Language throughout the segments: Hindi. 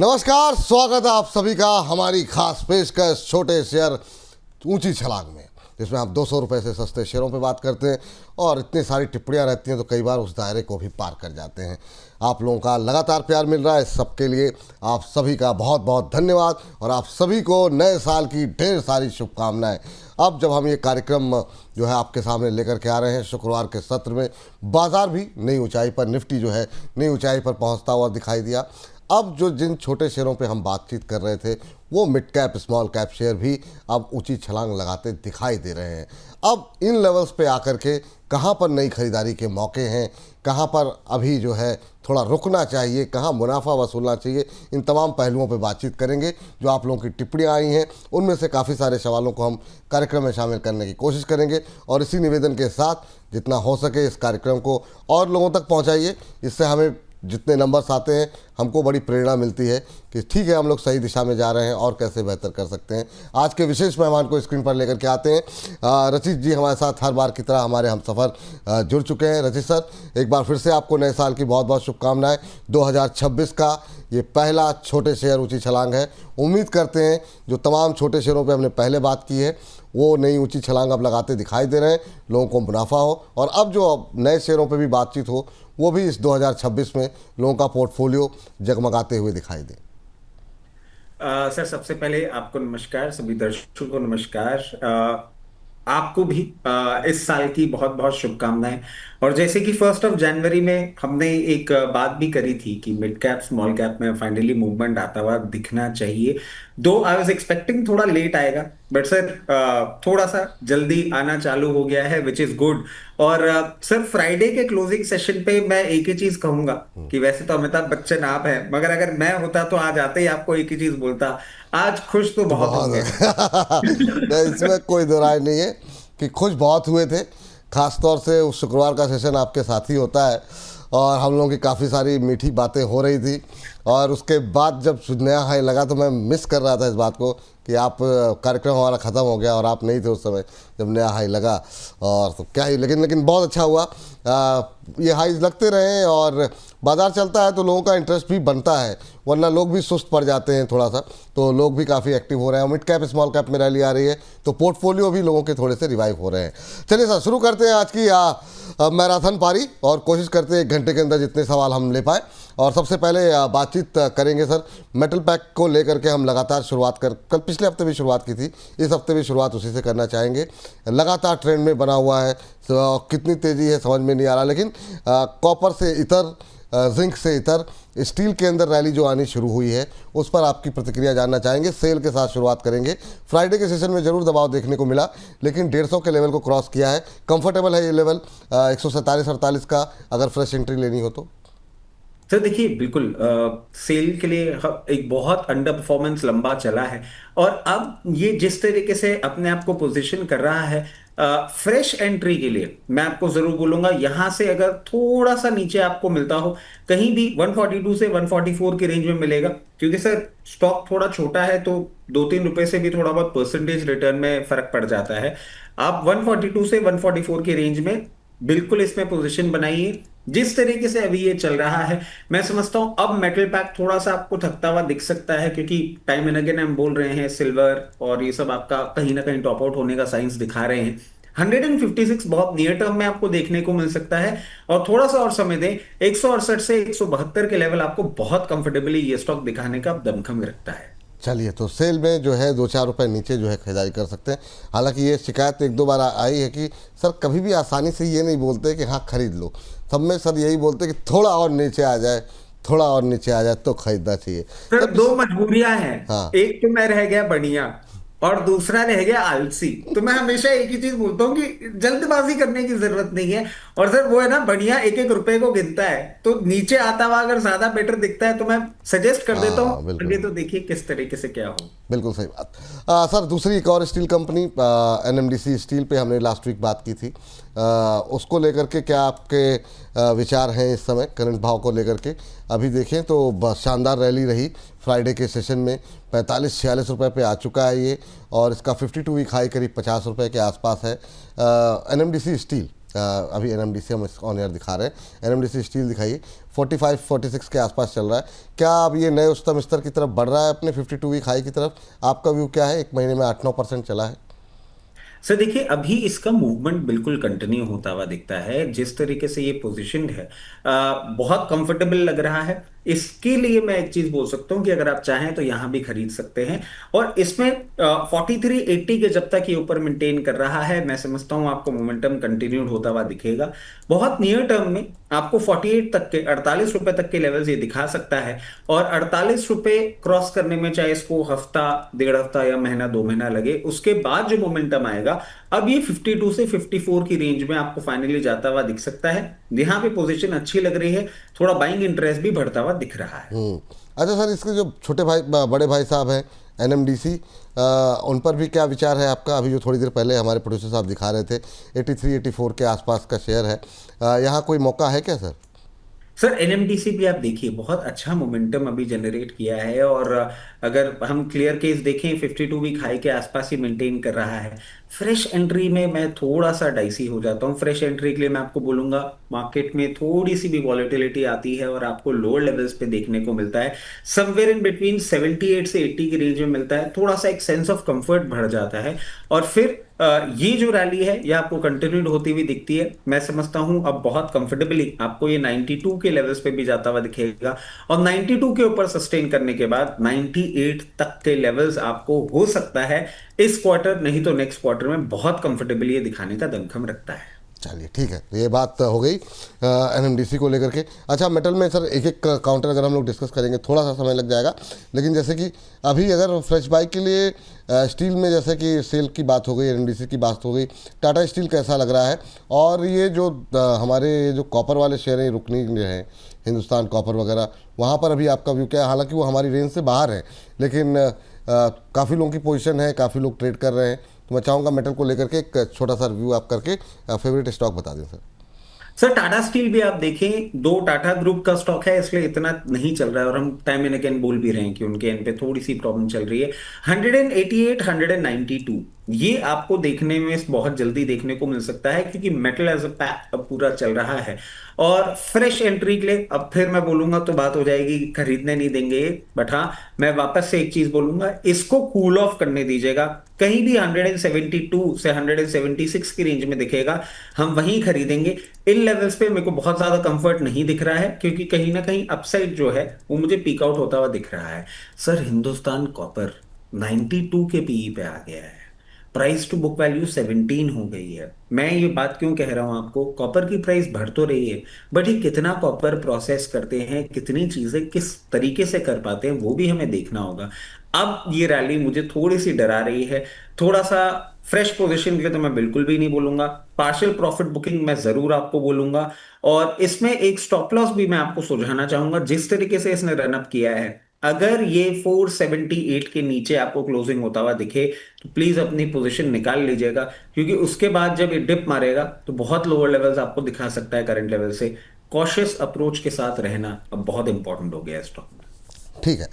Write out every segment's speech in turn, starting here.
नमस्कार, स्वागत है आप सभी का हमारी खास पेशकश छोटे शेयर ऊंची छलांग में, जिसमें आप 200 रुपये से सस्ते शेयरों पे बात करते हैं और इतनी सारी टिप्पणियां रहती हैं तो कई बार उस दायरे को भी पार कर जाते हैं। आप लोगों का लगातार प्यार मिल रहा है, सबके लिए आप सभी का बहुत बहुत धन्यवाद और आप सभी को नए साल की ढेर सारी शुभकामनाएं। अब जब हम ये कार्यक्रम जो है आपके सामने लेकर के आ रहे हैं, शुक्रवार के सत्र में बाजार भी नई ऊंचाई पर, निफ्टी जो है नई ऊंचाई पर पहुंचता हुआ दिखाई दिया। अब जो जिन छोटे शेयरों पे हम बातचीत कर रहे थे वो mid cap small cap share भी अब ऊंची छलांग लगाते दिखाई दे रहे हैं। अब इन लेवल्स पे आकर के कहाँ पर नई खरीदारी के मौके हैं, कहाँ पर अभी जो है थोड़ा रुकना चाहिए, कहाँ मुनाफा वसूलना चाहिए, इन तमाम पहलुओं पे बातचीत करेंगे। जो आप लोगों की टिप्पणियाँ आई हैं उनमें से काफ़ी सारे सवालों को हम कार्यक्रम में शामिल करने की कोशिश करेंगे और इसी निवेदन के साथ जितना हो सके इस कार्यक्रम को और लोगों तक पहुँचाइए। इससे हमें जितने नंबर्स आते हैं हमको बड़ी प्रेरणा मिलती है कि ठीक है, हम लोग सही दिशा में जा रहे हैं और कैसे बेहतर कर सकते हैं। आज के विशेष मेहमान को स्क्रीन पर लेकर के आते हैं। रचित जी हमारे साथ हर बार की तरह हमारे हमसफ़र जुड़ चुके हैं। रचित सर, एक बार फिर से आपको नए साल की बहुत बहुत शुभकामनाएं। 2026 का ये पहला छोटे शेयर ऊंची छलांग है। उम्मीद करते हैं जो तमाम छोटे शेयरों पे हमने पहले बात की है वो नई ऊंची छलांग अब लगाते दिखाई दे रहे हैं, लोगों को मुनाफा हो और अब जो नए शेयरों पे भी बातचीत हो वो भी इस 2026 में लोगों का पोर्टफोलियो जगमगाते हुए दिखाई दे। सर, सबसे पहले आपको नमस्कार, सभी दर्शकों को नमस्कार। आपको भी इस साल की बहुत बहुत शुभकामनाएं। और जैसे कि 1 जनवरी में हमने एक बात भी करी थी कि मिड कैप स्मॉल कैप में फाइनली मूवमेंट आता हुआ दिखना चाहिए। दो आई वाज एक्सपेक्टिंग थोड़ा लेट आएगा, बट सर थोड़ा सा जल्दी आना चालू हो गया है, विच इज गुड। और सर, फ्राइडे के क्लोजिंग सेशन पे मैं एक ही चीज कहूंगा कि वैसे तो अमिताभ बच्चन आप हैं, मगर अगर मैं होता तो आज आते ही आपको एक ही चीज बोलता, आज खुश तो बहुत होंगे। इसमें कोई दो राय नहीं है कि खुश बहुत हुए थे। खास तौर से उस शुक्रवार का सेशन आपके साथ ही होता है और हम लोगों की काफ़ी सारी मीठी बातें हो रही थी और उसके बाद जब नया हाई लगा तो मैं मिस कर रहा था इस बात को कि आप कार्यक्रम हमारा ख़त्म हो गया और आप नहीं थे उस समय जब नया हाई लगा। और तो क्या ही, लेकिन बहुत अच्छा हुआ। ये हाईज लगते रहे और बाज़ार चलता है तो लोगों का इंटरेस्ट भी बनता है, वरना लोग भी सुस्त पड़ जाते हैं थोड़ा सा, तो लोग भी काफ़ी एक्टिव हो रहे हैं। मिड कैप स्मॉल कैप में रैली आ रही है तो पोर्टफोलियो भी लोगों के थोड़े से रिवाइव हो रहे हैं। चलिए सर, शुरू करते हैं आज की मैराथन पारी और कोशिश करते हैं 1 घंटे के अंदर जितने सवाल हम ले पाएँ। और सबसे पहले बातचीत करेंगे सर मेटल पैक को लेकर के। हम लगातार शुरुआत कल पिछले हफ्ते भी शुरुआत की थी, इस हफ्ते भी शुरुआत उसी से करना चाहेंगे। लगातार ट्रेंड में बना हुआ है, तो कितनी तेज़ी है समझ में नहीं आ रहा, लेकिन कॉपर से इतर, जिंक से इतर, स्टील के अंदर रैली जो आनी शुरू हुई है उस पर आपकी प्रतिक्रिया जानना चाहेंगे। सेल के साथ शुरुआत करेंगे। फ्राइडे के सेशन में ज़रूर दबाव देखने को मिला लेकिन 150 के लेवल को क्रॉस किया है। कंफर्टेबल है ये लेवल 147-48 का अगर फ्रेश एंट्री लेनी हो तो? सर देखिए, बिल्कुल सेल के लिए एक बहुत अंडर परफॉर्मेंस लंबा चला है और अब ये जिस तरीके से अपने आप को पोजीशन कर रहा है फ्रेश एंट्री के लिए, मैं आपको जरूर बोलूंगा यहां से अगर थोड़ा सा नीचे आपको मिलता हो, कहीं भी 142 से 144 की रेंज में मिलेगा, क्योंकि सर स्टॉक थोड़ा छोटा है तो 2-3 रुपए से भी थोड़ा बहुत परसेंटेज रिटर्न में फर्क पड़ जाता है। आप 142 से 144 की रेंज में बिल्कुल इसमें पोजीशन बनाइए। जिस तरीके से अभी ये चल रहा है, मैं समझता हूं अब मेटल पैक थोड़ा सा आपको थकता हुआ दिख सकता है, क्योंकि टाइम एंड अगेन हम बोल रहे हैं सिल्वर और ये सब आपका कहीं ना कहीं टॉप आउट होने का साइंस दिखा रहे हैं। 156 बहुत नियर टर्म में आपको देखने को मिल सकता है और थोड़ा सा और समय दें, 168 से 172 के लेवल आपको बहुत कंफर्टेबली ये स्टॉक दिखाने का दमखम रखता है। चलिए, तो सेल में जो है 2-4 रुपए नीचे जो है खरीदारी कर सकते हैं। हालांकि ये शिकायत 1-2 बार आई है कि सर कभी भी आसानी से ये नहीं बोलते कि हाँ खरीद लो, सब में सर यही बोलते कि थोड़ा और नीचे आ जाए, थोड़ा और नीचे आ जाए तो खरीदना चाहिए। सर तब 2 मजबूरियां हैं, हाँ, एक तो मैं रह गया बढ़िया और दूसरा रह गया आलसी। तो मैं हमेशा एक ही चीज बोलता हूँ कि जल्दबाजी करने की जरूरत नहीं है। और सर वो है ना, बढ़िया एक एक रुपए को गिनता है, तो नीचे आता हुआ अगर ज्यादा बेटर दिखता है तो मैं सजेस्ट कर देता हाँ हूँ, बिल्कुल आगे तो देखिए किस तरीके से क्या हो। बिल्कुल सही बात। सर दूसरी एक और स्टील कंपनी एनएमडीसी स्टील पे हमने लास्ट वीक बात की थी, उसको लेकर के क्या आपके विचार हैं इस समय करंट भाव को लेकर के? अभी देखें तो शानदार रैली रही फ्राइडे के सेशन में, 45-46 रुपये पे आ चुका है ये और इसका 52 वीक हाई करीब 50 रुपये के आसपास है। एनएमडीसी स्टील अभी एनएमडीसी हम ऑन एयर दिखा रहे हैं, एनएमडीसी स्टील दिखाइए 45-46 के आसपास चल रहा है। क्या अब ये नए उच्चतम स्तर की तरफ बढ़ रहा है अपने 52 वीक हाई की तरफ? आपका व्यू क्या है? एक महीने में 8-9% चला है। सर देखिए, अभी इसका मूवमेंट बिल्कुल कंटिन्यू होता हुआ दिखता है। जिस तरीके से ये पोजीशनड है, बहुत कंफर्टेबल लग रहा है। इसके लिए मैं एक चीज बोल सकता हूं कि अगर आप चाहें तो यहां भी खरीद सकते हैं। और इसमें 4380 के जब तक ये ऊपर मेंटेन कर रहा है, मैं समझता हूं आपको मोमेंटम कंटिन्यूड होता हुआ दिखेगा। बहुत नियर टर्म में आपको 48 तक के, 48 रुपए तक के लेवल्स ये दिखा सकता है। और 48 रुपए क्रॉस करने में चाहे इसको हफ्ता, डेढ़ हफ्ता या महीना, 2 महीना लगे, उसके बाद जो मोमेंटम आएगा, अब ये 52 से 54 की रेंज में आपको फाइनली जाता हुआ दिख सकता है। यहाँ पे पोजीशन अच्छी लग रही है, थोड़ा बाइंग इंटरेस्ट भी बढ़ता हुआ दिख रहा है। अच्छा सर, इसके जो छोटे भाई बड़े भाई साहब हैं एनएमडीसी, उन पर भी क्या विचार है आपका? अभी जो थोड़ी देर पहले हमारे प्रोड्यूसर साहब दिखा रहे थे 83-84 के आसपास का शेयर है, यहाँ कोई मौका है क्या सर? सर एनएमडीसी भी आप देखिए, बहुत अच्छा मोमेंटम अभी जनरेट किया है। और अगर हम क्लियर केस देखें, 52 वीक हाई के आसपास ही मेंटेन कर रहा है। फ्रेश एंट्री में मैं थोड़ा सा डाइसी हो जाता हूं। फ्रेश एंट्री के लिए मैं आपको बोलूंगा, मार्केट में थोड़ी सी भी वॉलेटिलिटी आती है और आपको लोअर लेवल्स पे देखने को मिलता है, समवेयर इन बिटवीन 78 से 80 की रेंज में मिलता है, थोड़ा सा एक सेंस ऑफ कंफर्ट बढ़ जाता है। और फिर ये जो रैली है, ये आपको कंटिन्यूड होती हुई दिखती है। मैं समझता हूं अब बहुत कंफर्टेबली आपको ये 92 के लेवल्स पे भी जाता हुआ दिखेगा। और 92 के ऊपर सस्टेन करने के बाद 98 तक के लेवल्स आपको हो सकता है इस क्वार्टर, नहीं तो नेक्स्ट क्वार्टर में बहुत कंफर्टेबली ये दिखाने का दमखम रखता है। चलिए ठीक है, तो ये बात हो गई एनएमडीसी को लेकर के। अच्छा, मेटल में सर एक एक काउंटर अगर हम लोग डिस्कस करेंगे थोड़ा सा समय लग जाएगा, लेकिन जैसे कि अभी अगर फ्रेश बाई के लिए स्टील में जैसे कि सेल की बात हो गई, एनएमडीसी की बात हो गई, टाटा स्टील कैसा लग रहा है? और ये जो हमारे जो कॉपर वाले शेयर हैं, रुकनी जो है हिंदुस्तान कॉपर वगैरह, वहाँ पर अभी आपका व्यू क्या है? हालांकि वो हमारी रेंज से बाहर है, लेकिन काफ़ी लोगों की पोजीशन है, काफ़ी लोग ट्रेड कर रहे हैं। तो मैं चाहूँगा मेटल को लेकर के एक छोटा सा रिव्यू आप करके फेवरेट स्टॉक बता दें सर। सर टाटा स्टील भी आप देखें, दो टाटा ग्रुप का स्टॉक है, इसलिए इतना नहीं चल रहा है। और हम टाइम एंड अगेन बोल भी रहे हैं कि उनके एंड पे थोड़ी सी प्रॉब्लम चल रही है। 188, 192 ये आपको देखने में बहुत जल्दी देखने को मिल सकता है, क्योंकि मेटल एज अ पैक अब पूरा चल रहा है। और फ्रेश एंट्री के लिए अब फिर मैं बोलूंगा तो बात हो जाएगी कि खरीदने नहीं देंगे, बट हाँ, मैं वापस से एक चीज बोलूंगा, इसको कूल ऑफ करने दीजिएगा। कहीं भी 172 से 176 की रेंज में दिखेगा, हम वहीं खरीदेंगे। इन लेवल्स पे मेरे को बहुत ज्यादा कंफर्ट नहीं दिख रहा है, क्योंकि कहीं ना कहीं अपसाइड जो है वो मुझे पीक आउट होता हुआ दिख रहा है। सर हिंदुस्तान कॉपर 92 के पीई पे आ गया है, प्राइस टू बुक वैल्यू 17 हो गई है। मैं ये बात क्यों कह रहा हूं आपको, कॉपर की प्राइस बढ़ तो रही है, बट ये कितना कॉपर प्रोसेस करते हैं, कितनी चीजें किस तरीके से कर पाते हैं, वो भी हमें देखना होगा। अब ये रैली मुझे थोड़ी सी डरा रही है। थोड़ा सा फ्रेश पोजीशन के लिए तो मैं बिल्कुल भी नहीं बोलूंगा, पार्शियल प्रॉफिट बुकिंग मैं जरूर आपको बोलूंगा। और इसमें एक स्टॉप लॉस भी मैं आपको सुझाना चाहूंगा। जिस तरीके से इसने रनअप किया है, अगर ये 478 के नीचे आपको क्लोजिंग होता हुआ दिखे, तो प्लीज अपनी पोजीशन निकाल लीजिएगा, क्योंकि उसके बाद जब ये डिप मारेगा तो बहुत लोअर लेवल्स आपको दिखा सकता है करंट लेवल से। कॉशियस अप्रोच के साथ रहना अब बहुत इंपॉर्टेंट हो गया है स्टॉक में। ठीक है,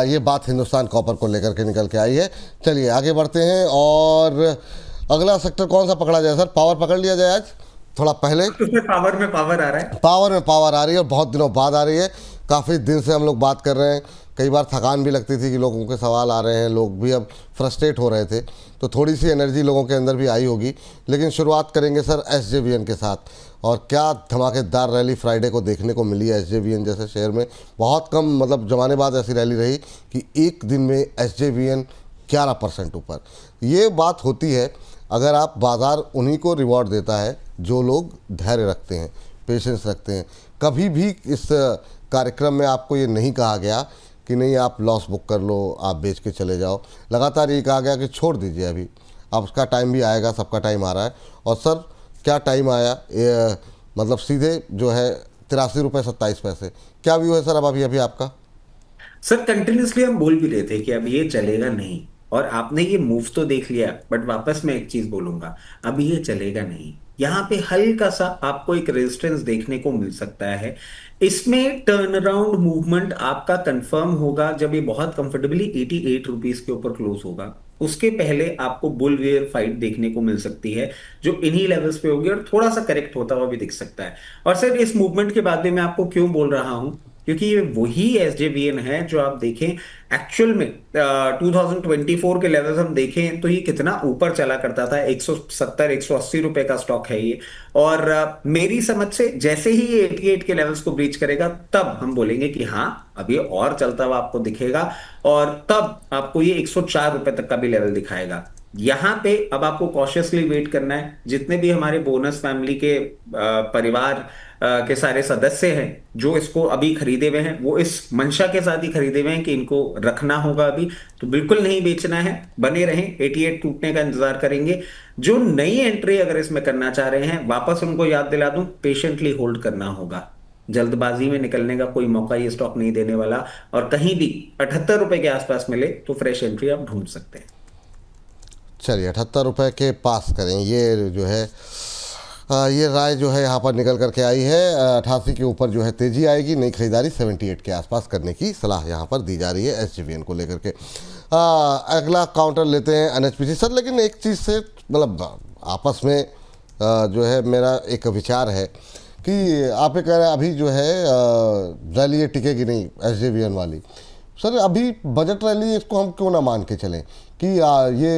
ये बात हिंदुस्तान कॉपर को लेकर के निकल के आई है। चलिए आगे बढ़ते हैं, और अगला सेक्टर कौन सा पकड़ा जाए सर? पावर पकड़ लिया जाए आज थोड़ा पहले। पावर में पावर आ रहा है, पावर में पावर आ रही है, और बहुत दिनों बाद आ रही है। काफ़ी दिन से हम लोग बात कर रहे हैं, कई बार थकान भी लगती थी कि लोगों के सवाल आ रहे हैं, लोग भी अब फ्रस्ट्रेट हो रहे थे, तो थोड़ी सी एनर्जी लोगों के अंदर भी आई होगी। लेकिन शुरुआत करेंगे सर एसजेवीएन के साथ, और क्या धमाकेदार रैली फ्राइडे को देखने को मिली है एसजेवीएन जैसे शेयर में। बहुत कम मतलब ज़माने बाद ऐसी रैली रही कि एक दिन में एसजेवीएन 11% ऊपर। ये बात होती है अगर आप, बाज़ार उन्हीं को रिवॉर्ड देता है जो लोग धैर्य रखते हैं, पेशेंस रखते हैं। कभी भी इस कार्यक्रम में आपको ये नहीं कहा गया कि नहीं आप लॉस बुक कर लो, आप बेच के चले जाओ। लगातार ये कहा गया कि छोड़ दीजिए, अभी अब उसका टाइम भी आएगा, सबका टाइम आ रहा है। और सर क्या टाइम आया, मतलब सीधे जो है 83 रुपये 27 पैसे। क्या व्यू है सर अब अभी आपका? सर कंटिन्यूसली हम बोल भी रहे थे कि अब ये चलेगा नहीं, और आपने ये मूव तो देख लिया, बट वापस मैं एक चीज बोलूंगा, अब ये चलेगा नहीं। यहाँ पे हल्का सा आपको एक रेजिस्टेंस देखने को मिल सकता है। इसमें टर्न अराउंड मूवमेंट आपका कंफर्म होगा जब ये बहुत कंफर्टेबली 88 रुपीज के ऊपर क्लोज होगा। उसके पहले आपको बुल बेयर फाइट देखने को मिल सकती है, जो इन्हीं लेवल्स पे होगी और थोड़ा सा करेक्ट होता हुआ भी दिख सकता है। और सर इस मूवमेंट के बाद में मैं आपको क्यों बोल रहा हूं, क्योंकि ये वही एसजेवीएन है जो आप देखें एक्चुअल में 2024 के लेवल्स हम देखें तो ये कितना ऊपर चला करता था, 170 180 रुपए का स्टॉक है ये। और मेरी समझ से जैसे ही ये 88 के लेवल्स को ब्रीच करेगा तब हम बोलेंगे कि हाँ अब ये और चलता हुआ आपको दिखेगा, और तब आपको ये 104 रुपए तक का भी लेवल दिखाएगा। यहां पे अब आपको कॉशियसली वेट करना है। जितने भी हमारे बोनस फैमिली के परिवार के सारे सदस्य हैं जो इसको अभी खरीदे हुए हैं, वो इस मंशा के साथ ही खरीदे हुए हैं कि इनको रखना होगा अभी, तो बिल्कुल नहीं बेचना है, बने रहें, 88 टूटने का इंतजार करेंगे। जो नई एंट्री अगर इसमें करना चाह रहे हैं, वापस उनको याद दिला दूं, पेशेंटली होल्ड करना होगा। जल्दबाजी में निकलने का कोई मौका ये स्टॉक नहीं देने वाला, और कहीं भी 78 रुपए के आसपास मिले तो फ्रेश एंट्री आप ढूंढ सकते हैं। चलिए 78 रुपये के पास करें, ये जो है ये राय जो है यहाँ पर निकल करके आई है। 88 के ऊपर जो है तेज़ी आएगी, नई खरीदारी 78 के आसपास करने की सलाह यहाँ पर दी जा रही है एसजेवीएन को लेकर के। अगला काउंटर लेते हैं एनएचपीसी सर, लेकिन एक चीज़ से मतलब आपस में जो है मेरा एक विचार है कि आप ये कह रहे हैं अभी जो है रैली ये टिकेगी नहीं एसजेवीएन वाली। सर अभी बजट रैली इसको हम क्यों ना मान के चलें कि ये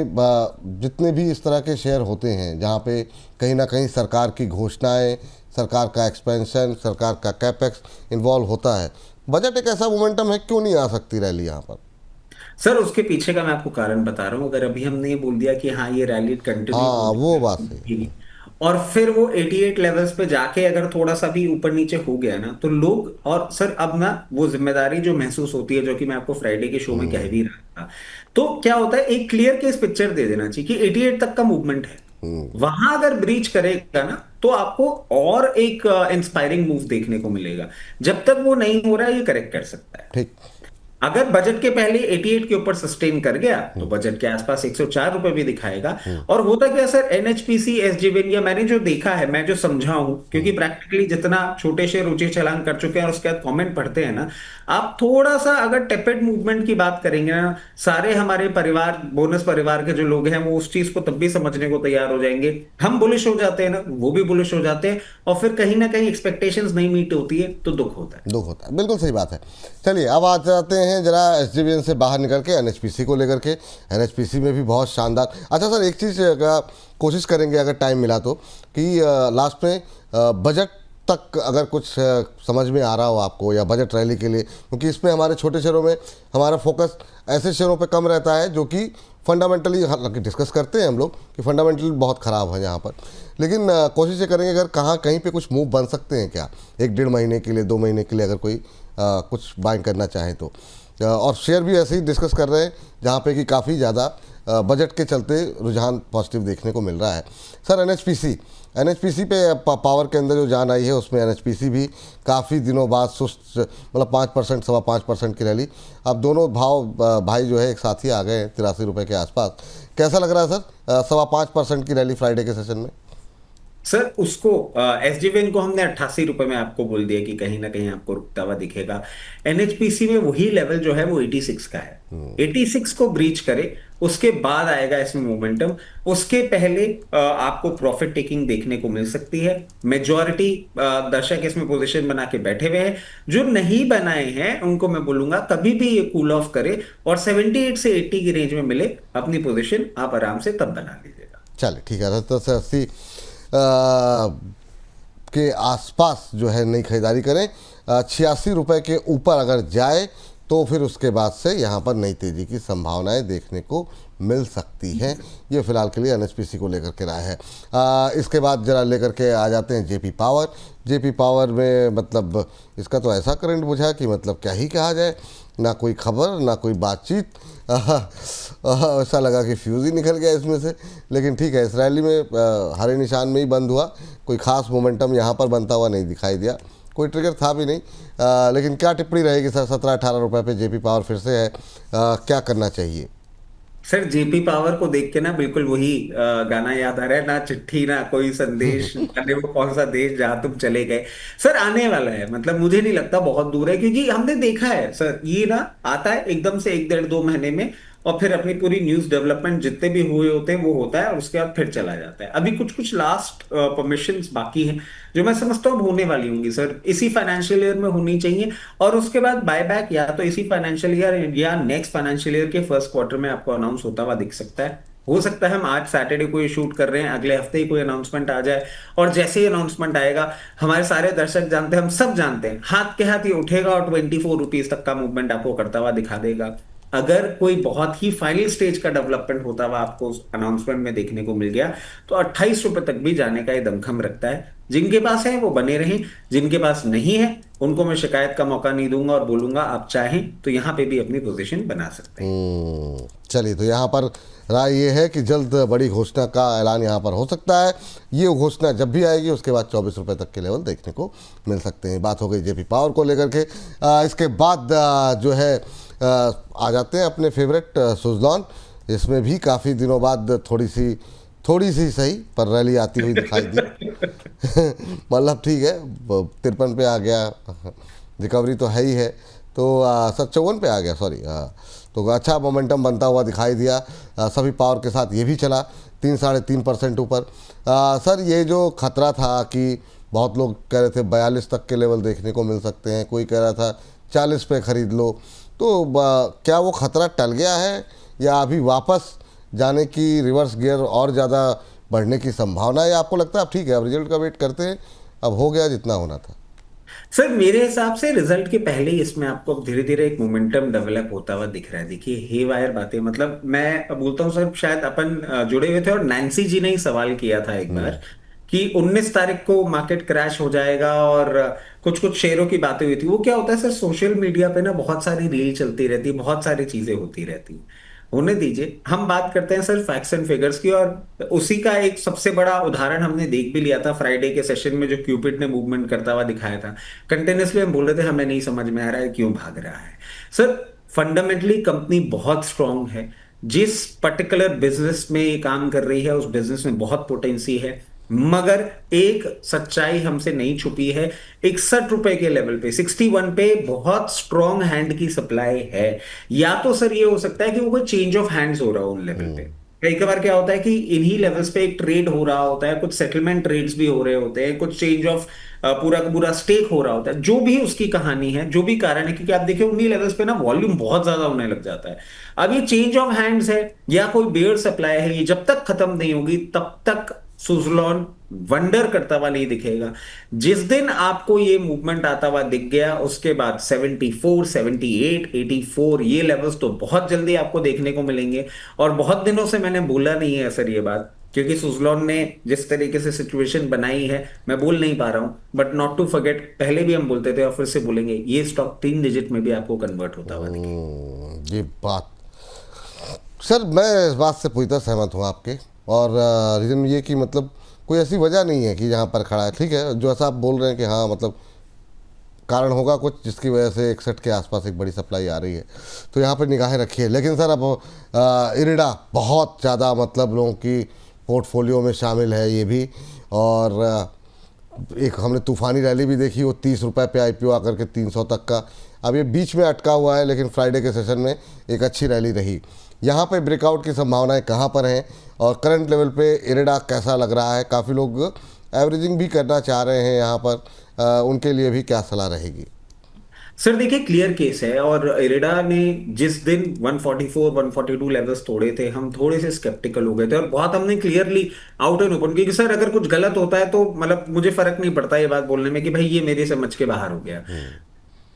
जितने भी इस तरह के शेयर होते हैं जहाँ पे कहीं ना कहीं सरकार की घोषणाएं, सरकार का एक्सपेंशन, सरकार का कैपेक्स इन्वॉल्व होता है, बजट एक ऐसा मोमेंटम है, क्यों नहीं आ सकती रैली यहाँ पर? सर उसके पीछे का मैं आपको कारण बता रहा हूँ। अगर अभी हमने ये बोल दिया कि हाँ ये रैली कंटिन्यू हाँ वो बात सही। होगी, और फिर वो 88 लेवल्स पे जाके अगर थोड़ा सा भी ऊपर नीचे हो गया ना, तो लोग, और सर अब ना वो जिम्मेदारी जो महसूस होती है, जो कि मैं आपको फ्राइडे के शो में कह भी रहा था, तो क्या होता है एक क्लियर केस पिक्चर दे देना चाहिए कि 88 तक का मूवमेंट है, वहां अगर ब्रीच करेगा ना तो आपको और एक इंस्पायरिंग मूव देखने को मिलेगा। जब तक वो नहीं हो रहा है ये करेक्ट कर सकता है। ठीक। अगर बजट के पहले 88 के ऊपर सस्टेन कर गया तो बजट के आसपास 104 रुपए भी दिखाएगा। और होता क्या सर, एनएचपीसी एसजेवीएन, या मैंने जो देखा है, मैं जो समझा हूं, क्योंकि प्रैक्टिकली जितना छोटे शेयर ऊंचे छलांग कर चुके हैं और उसके बाद कमेंट पढ़ते हैं ना, आप थोड़ा सा अगर टेपेड मूवमेंट की बात करेंगे ना, सारे हमारे परिवार, बोनस परिवार के जो लोग हैं, वो उस चीज को तब भी समझने को तैयार हो जाएंगे। हम बुलिश हो जाते हैं ना, वो भी बुलिश हो जाते हैं, और फिर कहीं ना कहीं एक्सपेक्टेशंस नहीं मीट होती है तो दुख होता है। दुख होता है, बिल्कुल सही बात है। चलिए अब आ जाते हैं जरा एसजेवीएन से बाहर निकल के एनएचपीसी को लेकर के। एनएचपीसी में भी बहुत शानदार, अच्छा सर एक चीज़ का कोशिश करेंगे अगर टाइम मिला तो, कि लास्ट में बजट तक अगर कुछ समझ में आ रहा हो आपको, या बजट रैली के लिए, क्योंकि इसमें हमारे छोटे शेयरों में हमारा फोकस ऐसे शेयरों पे कम रहता है जो कि फंडामेंटली, हालांकि डिस्कस करते हैं हम लोग कि फंडामेंटली बहुत ख़राब है यहाँ पर, लेकिन कोशिश ये करेंगे अगर कहाँ कहीं पे कुछ मूव बन सकते हैं क्या, 1-1.5 महीने के लिए, 2 महीने के लिए अगर कोई कुछ बाइंग करना चाहे तो। और शेयर भी ऐसे ही डिस्कस कर रहे हैं जहाँ पे कि काफ़ी ज़्यादा बजट के चलते रुझान पॉजिटिव देखने को मिल रहा है। सर एनएचपीसी पे पावर के अंदर जो जान आई है उसमें एनएचपीसी भी काफ़ी दिनों बाद सुस्त, मतलब 5% 5.25% की रैली। अब दोनों भाई जो है एक साथ ही आ गए हैं 83 रुपये के आसपास। कैसा लग रहा है सर 5.25% की रैली फ्राइडे के सेशन में? सर उसको एसजीवीएन को हमने 88 रुपए में आपको बोल दिया कि कहीं ना कहीं आपको रुकता हुआ दिखेगा। एनएचपीसी में वही लेवल जो है वो 86 का है, 86 को ब्रीच करे उसके बाद आएगा इसमें मोमेंटम। उसके पहले आपको प्रॉफिट टेकिंग देखने को मिल सकती है। मेजॉरिटी दर्शक इसमें पोजीशन बना के बैठे हुए हैं, जो नहीं बनाए हैं उनको मैं बोलूंगा कभी भी ये कूल ऑफ करे और 78 से 80 की रेंज में मिले अपनी पोजीशन आप आराम से तब बना लीजिएगा। चलिए ठीक है, 70 से 80 के आसपास जो है नई खरीदारी करें। 86 रुपये के ऊपर अगर जाए तो फिर उसके बाद से यहाँ पर नई तेज़ी की संभावनाएं देखने को मिल सकती हैं। ये फिलहाल के लिए एनएचपीसी को लेकर के राय है। इसके बाद जरा लेकर के आ जाते हैं जेपी पावर में, मतलब इसका तो ऐसा करंट बुझा कि मतलब क्या ही कहा जाए, ना कोई खबर ना कोई बातचीत, ऐसा लगा कि फ्यूज़ ही निकल गया इसमें से। लेकिन ठीक है, इस रैली में हरे निशान में ही बंद हुआ, कोई ख़ास मोमेंटम यहाँ पर बनता हुआ नहीं दिखाई दिया, कोई ट्रिगर था भी नहीं। लेकिन क्या टिप्पणी रहेगी सर, 17-18 रुपये पे जेपी पावर फिर से है, क्या करना चाहिए? सर जेपी पावर को देख के ना बिल्कुल वही गाना याद आ रहा है, ना चिट्ठी ना कोई संदेश, जाने वो कौन सा देश जहां तुम चले गए। सर आने वाला है, मतलब मुझे नहीं लगता बहुत दूर है, क्योंकि हमने देखा है सर ये ना आता है एकदम से 1-1.5-2 महीने में, और फिर अपनी पूरी न्यूज डेवलपमेंट जितने भी हुए होते हैं वो होता है, और उसके बाद फिर चला जाता है। अभी कुछ कुछ लास्ट परमिशंस बाकी हैं जो मैं समझता हूँ अब होने वाली होंगी सर, इसी फाइनेंशियल ईयर में होनी चाहिए। और उसके बाद बायबैक या तो इसी फाइनेंशियल ईयर या नेक्स्ट फाइनेंशियल ईयर के फर्स्ट क्वार्टर में आपको अनाउंस होता हुआ दिख सकता है। हो सकता है हम आज सैटरडे को ये शूट कर रहे हैं, अगले हफ्ते ही कोई अनाउंसमेंट आ जाए, और जैसे ही अनाउंसमेंट आएगा हमारे सारे दर्शक जानते हैं, हम सब जानते हैं, हाथ के हाथ ये उठेगा और 24 रुपीज तक का मूवमेंट आपको करता हुआ दिखा देगा। अगर कोई बहुत ही फाइनल स्टेज का डेवलपमेंट होता हुआ आपको अनाउंसमेंट में देखने को मिल गया तो 28 रुपए तक भी जाने का ये दमखम रखता है। जिनके पास है वो बने रहें, जिनके पास नहीं है उनको मैं शिकायत का मौका नहीं दूंगा और बोलूंगा आप चाहें तो यहां पे भी अपनी पोजीशन बना सकते हैं। चलिए, तो यहाँ पर राय ये है कि जल्द बड़ी घोषणा का ऐलान यहाँ पर हो सकता है। ये घोषणा जब भी आएगी उसके बाद 24 रुपये तक के लेवल देखने को मिल सकते हैं। बात हो गई जेपी पावर को लेकर के। इसके बाद जो है आ जाते हैं अपने फेवरेट सुजलॉन। इसमें भी काफ़ी दिनों बाद थोड़ी सी सही पर रैली आती हुई दिखाई दी। मतलब ठीक है, 53 पे आ गया, रिकवरी तो है ही है, तो 57 पे आ गया, सॉरी। तो अच्छा मोमेंटम बनता हुआ दिखाई दिया। सभी पावर के साथ ये भी चला 3-3.5% ऊपर। सर, ये जो खतरा था कि बहुत लोग कह रहे थे 42 तक के लेवल देखने को मिल सकते हैं, कोई कह रहा था 40 पे ख़रीद लो, तो क्या वो खतरा टल गया है या अभी वापस जाने की रिवर्स गियर और ज़्यादा बढ़ने की संभावना है? या आपको लगता है अब ठीक है, अब रिजल्ट का वेट करते हैं, अब हो गया जितना होना था? सर मेरे हिसाब से रिजल्ट के पहले ही इसमें आपको धीरे धीरे एक मोमेंटम डेवलप होता हुआ दिख रहा है। देखिए हे वायर बातें, मतलब मैं बोलता हूँ सर, शायद अपन जुड़े हुए थे और नैन्सी जी ने ही सवाल किया था एक बार कि 19 तारीख को मार्केट क्रैश हो जाएगा, और कुछ कुछ शेयरों की बातें हुई थी। वो क्या होता है सर, सोशल मीडिया पे ना बहुत सारी रील चलती रहती है, बहुत सारी चीजें होती रहती हैं, होने दीजिए। हम बात करते हैं सर फैक्ट्स एंड फिगर्स की, और उसी का एक सबसे बड़ा उदाहरण हमने देख भी लिया था फ्राइडे के सेशन में, जो क्यूपिड ने मूवमेंट करता हुआ दिखाया था। कंटिन्यूसली हम बोल रहे थे हमें नहीं समझ में आ रहा है क्यों भाग रहा है। सर फंडामेंटली कंपनी बहुत स्ट्रांग है, जिस पर्टिकुलर बिजनेस में ये काम कर रही है उस बिजनेस में बहुत पोटेंसी है, मगर एक सच्चाई हमसे नहीं छुपी है, 61 रुपए के लेवल पे 61 पे बहुत स्ट्रॉन्ग हैंड की सप्लाई है। या तो सर ये हो सकता है कि वो कोई चेंज ऑफ हैंड्स हो रहा हो उन लेवल पे। कई बार क्या होता है कि इन्हीं लेवल्स पे एक ट्रेड हो रहा होता है, कुछ सेटलमेंट ट्रेड्स भी हो रहे होते हैं, कुछ चेंज ऑफ पूरा का पूरा स्टेक हो रहा होता है, जो भी उसकी कहानी है, जो भी कारण है, क्योंकि आप देखिए उन्हीं लेवल्स पे ना वॉल्यूम बहुत ज्यादा होने लग जाता है। अब ये चेंज ऑफ हैंड्स है या कोई बेयर सप्लाई है, ये जब तक खत्म नहीं होगी तब तक सुजलॉन वंडर करता हुआ नहीं दिखेगा। जिस दिन आपको ये मूवमेंट आता हुआ दिख गया उसके बाद 74, 78, 84 ये लेवल्स तो बहुत जल्दी आपको देखने को मिलेंगे। और बहुत दिनों से मैंने बोला नहीं है सर ये बात, क्योंकि सुजलॉन ने जिस तरीके से सिचुएशन बनाई है मैं बोल नहीं पा रहा हूं, बट नॉट टू फॉरगेट, पहले भी हम बोलते थे और फिर से बोलेंगे, ये स्टॉक 3 डिजिट में भी आपको कन्वर्ट होता हुआ दिखेगा। ये बात सर, मैं इस बात से पूरी तरह सहमत हूँ आपके। और रीज़न ये कि मतलब कोई ऐसी वजह नहीं है कि यहाँ पर खड़ा है। ठीक है, जो ऐसा आप बोल रहे हैं कि हाँ मतलब कारण होगा कुछ जिसकी वजह से 61 के आसपास एक बड़ी सप्लाई आ रही है, तो यहाँ पर निगाहें रखिए। लेकिन सर अब इरिडा बहुत ज़्यादा मतलब लोगों की पोर्टफोलियो में शामिल है ये भी। और एक हमने तूफ़ानी रैली भी देखी, वो 30 रुपये पे IPO आकर के 300 तक का। अब ये बीच में अटका हुआ है, लेकिन फ्राइडे के सेशन में एक अच्छी रैली रही। यहाँ पे ब्रेकआउट की संभावनाएं कहाँ पर हैं और करंट लेवल पे इरिडा कैसा लग रहा है? काफ़ी लोग एवरेजिंग भी करना चाह रहे हैं यहाँ पर, उनके लिए भी क्या सलाह रहेगी? सर देखिए क्लियर केस है, और इरिडा ने जिस दिन 144 142 लेवल्स तोड़े थे हम थोड़े से स्केप्टिकल हो गए थे, और बहुत हमने क्लियरली आउट एंड ओपन, क्योंकि सर अगर कुछ गलत होता है तो मतलब मुझे फर्क नहीं पड़ता ये बात बोलने में कि भाई ये मेरे समझ के बाहर हो गया।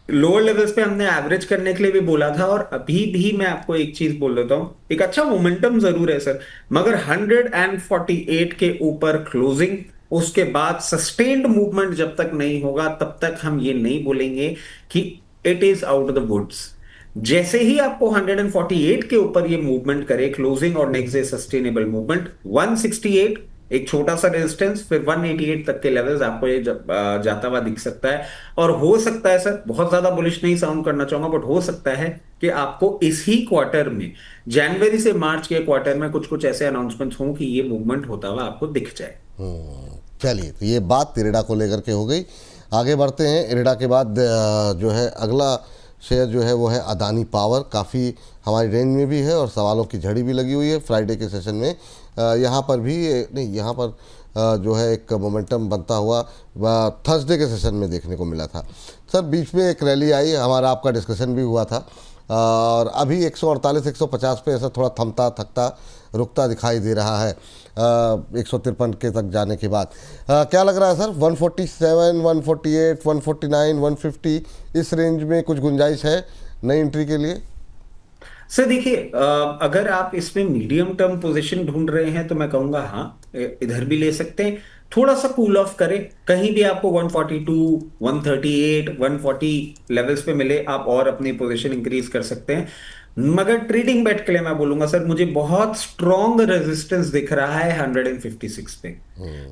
लोअर लेवल्स पे हमने एवरेज करने के लिए भी बोला था, और अभी भी मैं आपको एक चीज बोल देता हूं, एक अच्छा मोमेंटम जरूर है सर, मगर 148 के ऊपर क्लोजिंग, उसके बाद सस्टेन्ड मूवमेंट जब तक नहीं होगा तब तक हम ये नहीं बोलेंगे कि it is out of the woods. जैसे ही आपको 148 के ऊपर ये मूवमेंट करे क्लोजिंग और नेक्स्ट डे सस्टेनेबल मूवमेंट 168, एक छोटा सा रेजिस्टेंस, फिर 188 तक के लेवल्स आपको ये जाता हुआ दिख सकता है। और हो सकता है सर, बहुत ज्यादा बुलिश नहीं साउंड करना चाहूंगा, बट हो सकता है कि आपको इस ही क्वार्टर में, जनवरी से मार्च के क्वार्टर में कुछ कुछ ऐसे अनाउंसमेंट्स हों कि ये मूवमेंट होता हुआ आपको दिख जाए। चलिए, तो ये बात इरिडा को लेकर के हो गई। आगे बढ़ते हैं। इरिडा के बाद जो है अगला शेयर जो है वो है अदानी पावर, काफ़ी हमारी रेंज में भी है और सवालों की झड़ी भी लगी हुई है। फ्राइडे के सेशन में यहाँ पर भी नहीं, यहाँ पर जो है एक मोमेंटम बनता हुआ थर्सडे के सेशन में देखने को मिला था। सर बीच में एक रैली आई, हमारा आपका डिस्कशन भी हुआ था और अभी 148 150 पे ऐसा थोड़ा थमता थकता रुकता दिखाई दे रहा है 153 के तक जाने के बाद। क्या लग रहा है सर, 147 148 149 150 इस रेंज में कुछ गुंजाइश है नई एंट्री के लिए? सर देखिए, अगर आप इसमें मीडियम टर्म पोजीशन ढूंढ रहे हैं तो मैं कहूंगा हाँ, इधर भी ले सकते हैं। थोड़ा सा कूल ऑफ करें, कहीं भी आपको 142 138 140 लेवल्स पे मिले, आप और अपनी पोजीशन इंक्रीज कर सकते हैं। मगर ट्रेडिंग बेट के लिए मैं बोलूंगा सर, मुझे बहुत स्ट्रॉन्ग रेजिस्टेंस दिख रहा है 156 पे।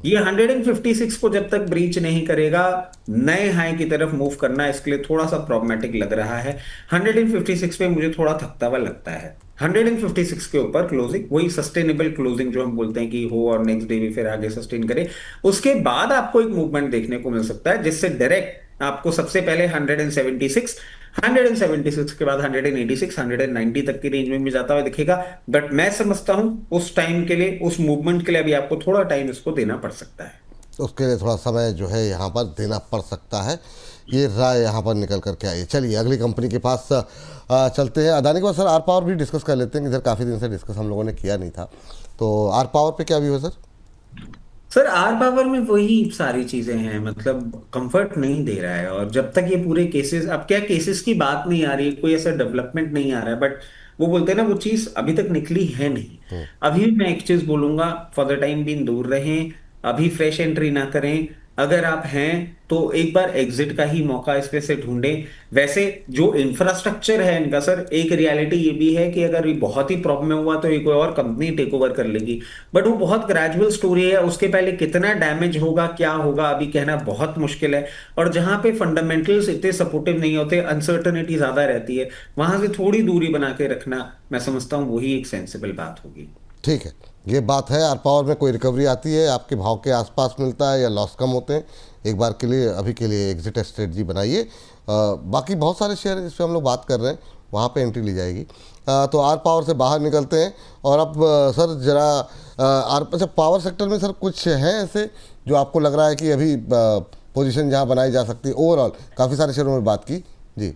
ये 156 को जब तक ब्रीच नहीं करेगा, नए हाई की तरफ मूव करना इसके लिए थोड़ा सा प्रॉब्लमेटिक लग रहा है। 156 पे मुझे थोड़ा थकता हुआ लगता है। 156 के ऊपर क्लोजिंग, वही सस्टेनेबल क्लोजिंग जो हम बोलते हैं कि हो और नेक्स्ट डे भी फिर आगे सस्टेन करे, उसके बाद आपको एक मूवमेंट देखने को मिल सकता है जिससे डायरेक्ट आपको सबसे पहले 176 के बाद 186 190 तक की रेंज में भी जाता हुआ दिखेगा। बट मैं समझता हूं उस टाइम के लिए, उस मूवमेंट के लिए अभी आपको थोड़ा टाइम इसको देना पड़ सकता है। तो उसके लिए थोड़ा समय जो है यहाँ पर देना पड़ सकता है, ये राय यहाँ पर निकल करके आई। चलिए अगली कंपनी के पास चलते हैं। अदानी के बाद सर आर पावर भी डिस्कस कर लेते हैं, इधर काफ़ी दिन से डिस्कस हम लोगों ने किया नहीं था। तो आर पावर पे क्या व्यू है सर? सर आर पावर में वही सारी चीजें हैं, मतलब कंफर्ट नहीं दे रहा है। और जब तक ये पूरे केसेस, अब क्या केसेस की बात नहीं आ रही है, कोई ऐसा डेवलपमेंट नहीं आ रहा है, बट वो बोलते हैं ना, वो चीज अभी तक निकली है नहीं। अभी भी मैं एक चीज बोलूंगा, फॉर द टाइम बीइंग दूर रहें, अभी फ्रेश एंट्री ना करें। अगर आप हैं तो एक बार एग्जिट का ही मौका इसमें से ढूंढें। वैसे जो इंफ्रास्ट्रक्चर है इनका सर, एक रियलिटी ये भी है कि अगर ये बहुत ही प्रॉब्लम हुआ तो ये कोई और कंपनी टेक ओवर कर लेगी, बट वो बहुत ग्रेजुअल स्टोरी है। उसके पहले कितना डैमेज होगा, क्या होगा, अभी कहना बहुत मुश्किल है। और जहां पे फंडामेंटल्स इतने सपोर्टिव नहीं होते, अनसर्टनिटी ज्यादा रहती है, वहां से थोड़ी दूरी बना के रखना, मैं समझता हूँ वही एक सेंसिबल बात होगी। ठीक है, ये बात है। आर पावर में कोई रिकवरी आती है, आपके भाव के आसपास मिलता है या लॉस कम होते हैं, एक बार के लिए अभी के लिए एग्जिट स्ट्रेटजी बनाइए। बाकी बहुत सारे शेयर जिस पे हम लोग बात कर रहे हैं वहाँ पे एंट्री ली जाएगी। तो आर पावर से बाहर निकलते हैं और अब सर जरा अच्छा, पावर सेक्टर में सर कुछ है ऐसे जो आपको लग रहा है कि अभी पोजीशन जहाँ बनाई जा सकती है? ओवरऑल काफ़ी सारे शेयरों में बात की जी।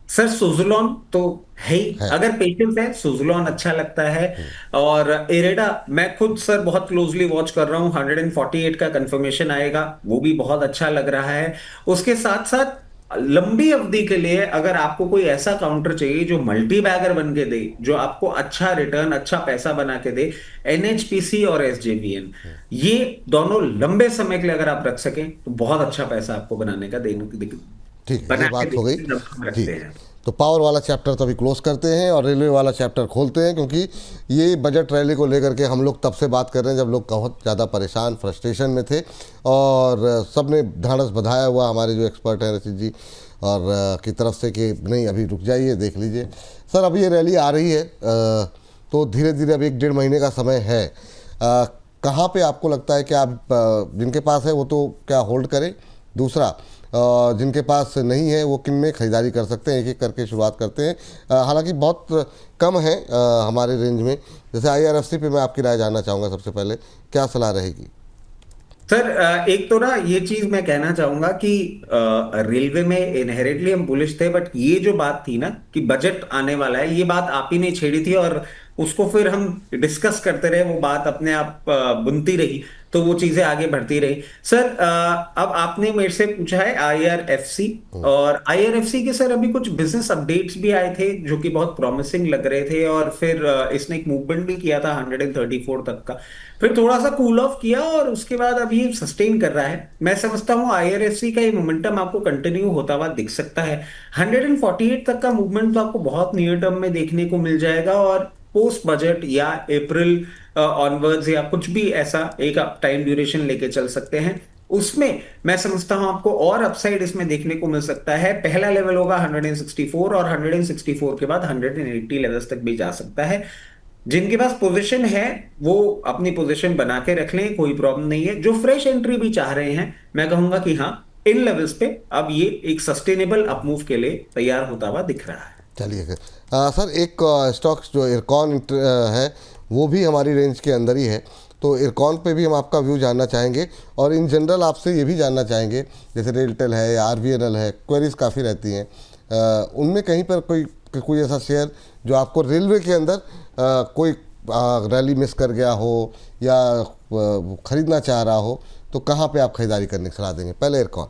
सर सुजुलॉन तो है ही, है। अगर पेशेंस है सुजुलॉन अच्छा लगता है। और इरेडा मैं खुद सर बहुत क्लोजली वॉच कर रहा हूं, 148 का कंफर्मेशन आएगा, वो भी बहुत अच्छा लग रहा है। उसके साथ साथ लंबी अवधि के लिए अगर आपको कोई ऐसा काउंटर चाहिए जो मल्टी बैगर बन के दे, जो आपको अच्छा रिटर्न, अच्छा पैसा बना के दे, एनएचपीसी और एसजेवीएन, ये दोनों लंबे समय के लिए अगर आप रख सकें तो बहुत अच्छा पैसा आपको बनाने का देने ठीक है, बना ये के बात हो गई जी। रखते हैं। तो पावर वाला चैप्टर तो अभी क्लोज करते हैं और रेलवे वाला चैप्टर खोलते हैं, क्योंकि ये बजट रैली को लेकर के हम लोग तब से बात कर रहे हैं जब लोग बहुत ज़्यादा परेशान, फ्रस्ट्रेशन में थे और सब ने ढाढ़स बंधाया हुआ, हमारे जो एक्सपर्ट हैं रचित जी और की तरफ से कि नहीं अभी रुक जाइए, देख लीजिए। सर अभी ये रैली आ रही है तो धीरे धीरे अब 1-1.5 महीने का समय है, कहाँ पे आपको लगता है कि आप जिनके पास है वो तो क्या होल्ड करें, दूसरा जिनके पास नहीं है वो किन में खरीदारी कर सकते हैं? एक एक करके शुरुआत करते हैं। हालांकि बहुत कम है हमारे रेंज में। जैसे आईआरएफसी पे मैं आपकी राय जानना चाहूँगा, सबसे पहले क्या सलाह रहेगी? सर एक तो ना ये चीज मैं कहना चाहूंगा कि रेलवे में इनहेरेंटली हम बुलिश थे, बट ये जो बात थी ना कि बजट आने वाला है, ये बात आप ही ने छेड़ी थी और उसको फिर हम डिस्कस करते रहे, वो बात अपने आप बुनती रही, तो वो चीजें आगे बढ़ती रही। सर अब आपने मेरे से पूछा है आईआरएफसी, और आईआरएफसी के सर अभी कुछ बिजनेस अपडेट्स भी आए थे जो कि बहुत प्रॉमिसिंग लग रहे थे, और फिर इसने एक मूवमेंट भी किया था 134 तक का, फिर थोड़ा सा कूल ऑफ किया और उसके बाद अभी सस्टेन कर रहा है। मैं समझता हूँ आईआरएफसी का ये मोमेंटम आपको कंटिन्यू होता हुआ दिख सकता है। 148 तक का मूवमेंट तो आपको बहुत नियर टर्म में देखने को मिल जाएगा, और पोस्ट बजट या अप्रैल ऑनवर्ड्स या कुछ भी ऐसा एक आप टाइम ड्यूरेशन लेके चल सकते हैं, उसमें मैं समझता हूं आपको और अपसाइड इसमें देखने को मिल सकता है। पहला लेवल होगा 164 और 164 के बाद 180 लेवल्स तक भी जा सकता है। जिनके पास पोजीशन है वो अपनी पोजीशन बना के रख लें, कोई प्रॉब्लम नहीं है। जो फ्रेश एंट्री भी चाह रहे हैं, मैं कहूंगा कि हाँ, इन लेवल्स पे अब ये एक सस्टेनेबल अपमूव के लिए तैयार होता हुआ दिख रहा है। चलिए सर, एक स्टॉक जो इरकॉन है वो भी हमारी रेंज के अंदर ही है, तो इरकॉन पे भी हम आपका व्यू जानना चाहेंगे और इन जनरल आपसे ये भी जानना चाहेंगे, जैसे रेलटेल है या आरवीएनएल है, क्वेरीज काफ़ी रहती हैं, उनमें कहीं पर कोई ऐसा शेयर जो आपको रेलवे के अंदर कोई रैली मिस कर गया हो या ख़रीदना चाह रहा हो, तो कहाँ पे आप खरीदारी करने की सलाह देंगे? पहले इरकॉन।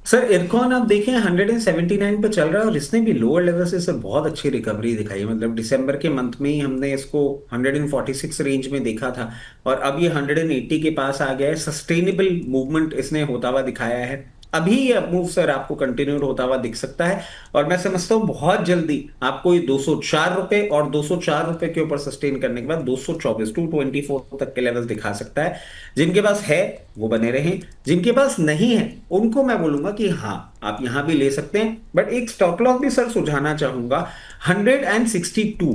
सर इरकॉन आप देखें 179 पे चल रहा है और इसने भी लोअर लेवल से सर बहुत अच्छी रिकवरी दिखाई है। मतलब दिसंबर के मंथ में ही हमने इसको 146 रेंज में देखा था और अब ये 180 के पास आ गया है। सस्टेनेबल मूवमेंट इसने होता हुआ दिखाया है। अभी ये मूव सर आपको कंटिन्यूड होता हुआ दिख सकता है और मैं समझता हूँ बहुत जल्दी आपको ये 204 रुपए और 204 रुपए के ऊपर सस्टेन करने के बाद 224 224 तक के लेवल्स दिखा सकता है। जिनके पास है वो बने रहें, जिनके पास नहीं है उनको मैं बोलूंगा कि हाँ आप यहां भी ले सकते हैं। बट एक स्टॉप लॉस भी सर सुझाना चाहूंगा 162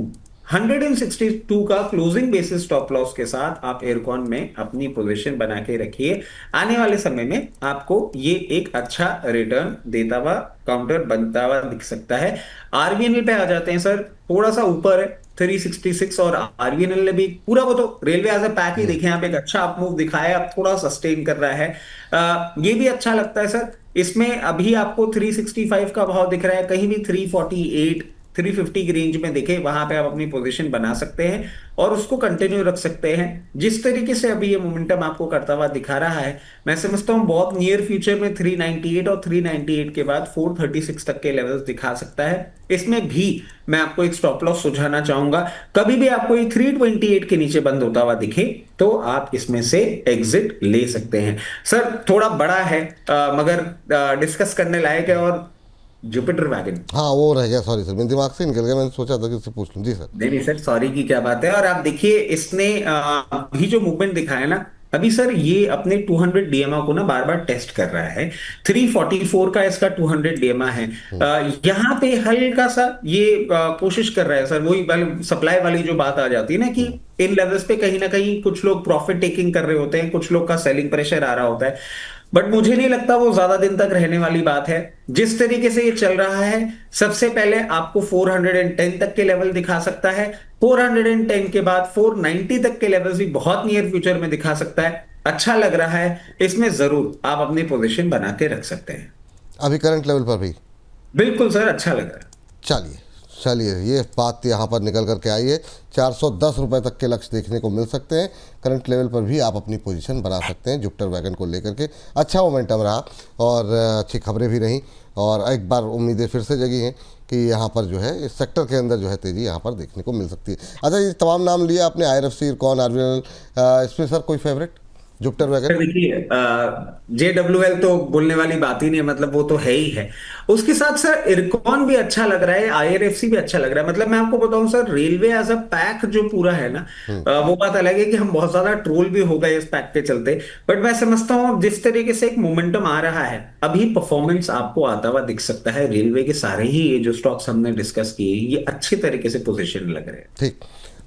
162 का क्लोजिंग बेसिस स्टॉप लॉस के साथ आप एयरकॉन में अपनी पोजीशन बना के रखिए। आने वाले समय में आपको ये एक अच्छा रिटर्न देता हुआ काउंटर बनता हुआ दिख सकता है। आरवीएनएल पे आ जाते हैं सर, थोड़ा सा ऊपर है 366 और आरवीएनएल ने भी पूरा वो तो रेलवे एज अ पैक ही देखे यहाँ पे एक अच्छा अपमूव दिखाया, अब थोड़ा सस्टेन कर रहा है। ये भी अच्छा लगता है सर। इसमें अभी आपको 365 का भाव दिख रहा है, कहीं भी 348 350 की रेंज में देखे वहां पे आप अपनी पोजीशन बना सकते हैं और उसको कंटिन्यू रख सकते हैं। जिस तरीके से अभी ये मोमेंटम आपको करता हुआ दिखा रहा है, मैं समझता हूं बहुत नियर फ्यूचर में 398 और 398 के बाद 436 तक के लेवल्स दिखा सकता है। इसमें भी मैं आपको एक स्टॉप लॉस सुझाना चाहूंगा, कभी भी आपको ये 328 के नीचे बंद होता हुआ दिखे तो आप इसमें से एग्जिट ले सकते हैं। सर थोड़ा बड़ा है मगर डिस्कस करने लायक है और जुपिटर वैगन। हाँ वो रह गया, सॉरी सर, मेरे दिमाग से निकल गया, मैंने सोचा था कि उससे पूछ लूँ। जी सर। नहीं नहीं सर, सॉरी की क्या बात है। और आप देखिए इसने अभी जो मूवमेंट दिखाया ना अभी सर, ये अपने 200 डीएमए को ना बार बार टेस्ट कर रहा है। 344 का इसका 200 डीएमए है। यहाँ पे हल्का सा ये कोशिश कर रहा है सर, वही सप्लाई वाली जो बात आ जाती है ना कि इन लेवल्स पे कहीं ना कहीं कुछ लोग प्रॉफिट टेकिंग कर रहे होते हैं, कुछ लोग का सेलिंग प्रेशर आ रहा होता है। बट मुझे नहीं लगता वो ज्यादा दिन तक रहने वाली बात है। जिस तरीके से ये चल रहा है, सबसे पहले आपको 410 तक के लेवल दिखा सकता है, 410 के बाद 490 तक के लेवल भी बहुत नियर फ्यूचर में दिखा सकता है। अच्छा लग रहा है, इसमें जरूर आप अपनी पोजीशन बना के रख सकते हैं। अभी करंट लेवल पर भी बिल्कुल सर, अच्छा लग रहा है। चलिए चलिए, ये बात यहाँ पर निकल करके आई है। 410 रुपये तक के लक्ष्य देखने को मिल सकते हैं। करंट लेवल पर भी आप अपनी पोजीशन बना सकते हैं जुपिटर वैगन को लेकर के। अच्छा मोमेंटम रहा और अच्छी खबरें भी रहीं और एक बार उम्मीदें फिर से जगी हैं कि यहाँ पर जो है इस सेक्टर के अंदर जो है तेज़ी यहाँ पर देखने को मिल सकती है। अच्छा, ये तमाम नाम लिया आपने, आईआरएफसी, इरकॉन, आरवीएनएल, इसमें सर कोई फेवरेट जुपिटर वैगन? देखिए JWL तो बोलने वाली बात ही नहीं है, मतलब वो तो है ही है। उसके साथ सर इरकॉन भी अच्छा लग रहा है, IRFC भी अच्छा लग रहा है। मतलब मैं आपको बताऊं sir, railway as a pack जो पूरा है ना, वो बात अलग है कि हम बहुत ज्यादा ट्रोल भी हो गए इस पैक के चलते। बट मैं समझता हूँ जिस तरीके से एक मोमेंटम आ रहा है, अभी परफॉर्मेंस आपको आता हुआ दिख सकता है। रेलवे के सारे ही ये जो स्टॉक्स हमने डिस्कस किए ये अच्छे तरीके से पोजिशन लग रहे हैं। ठीक।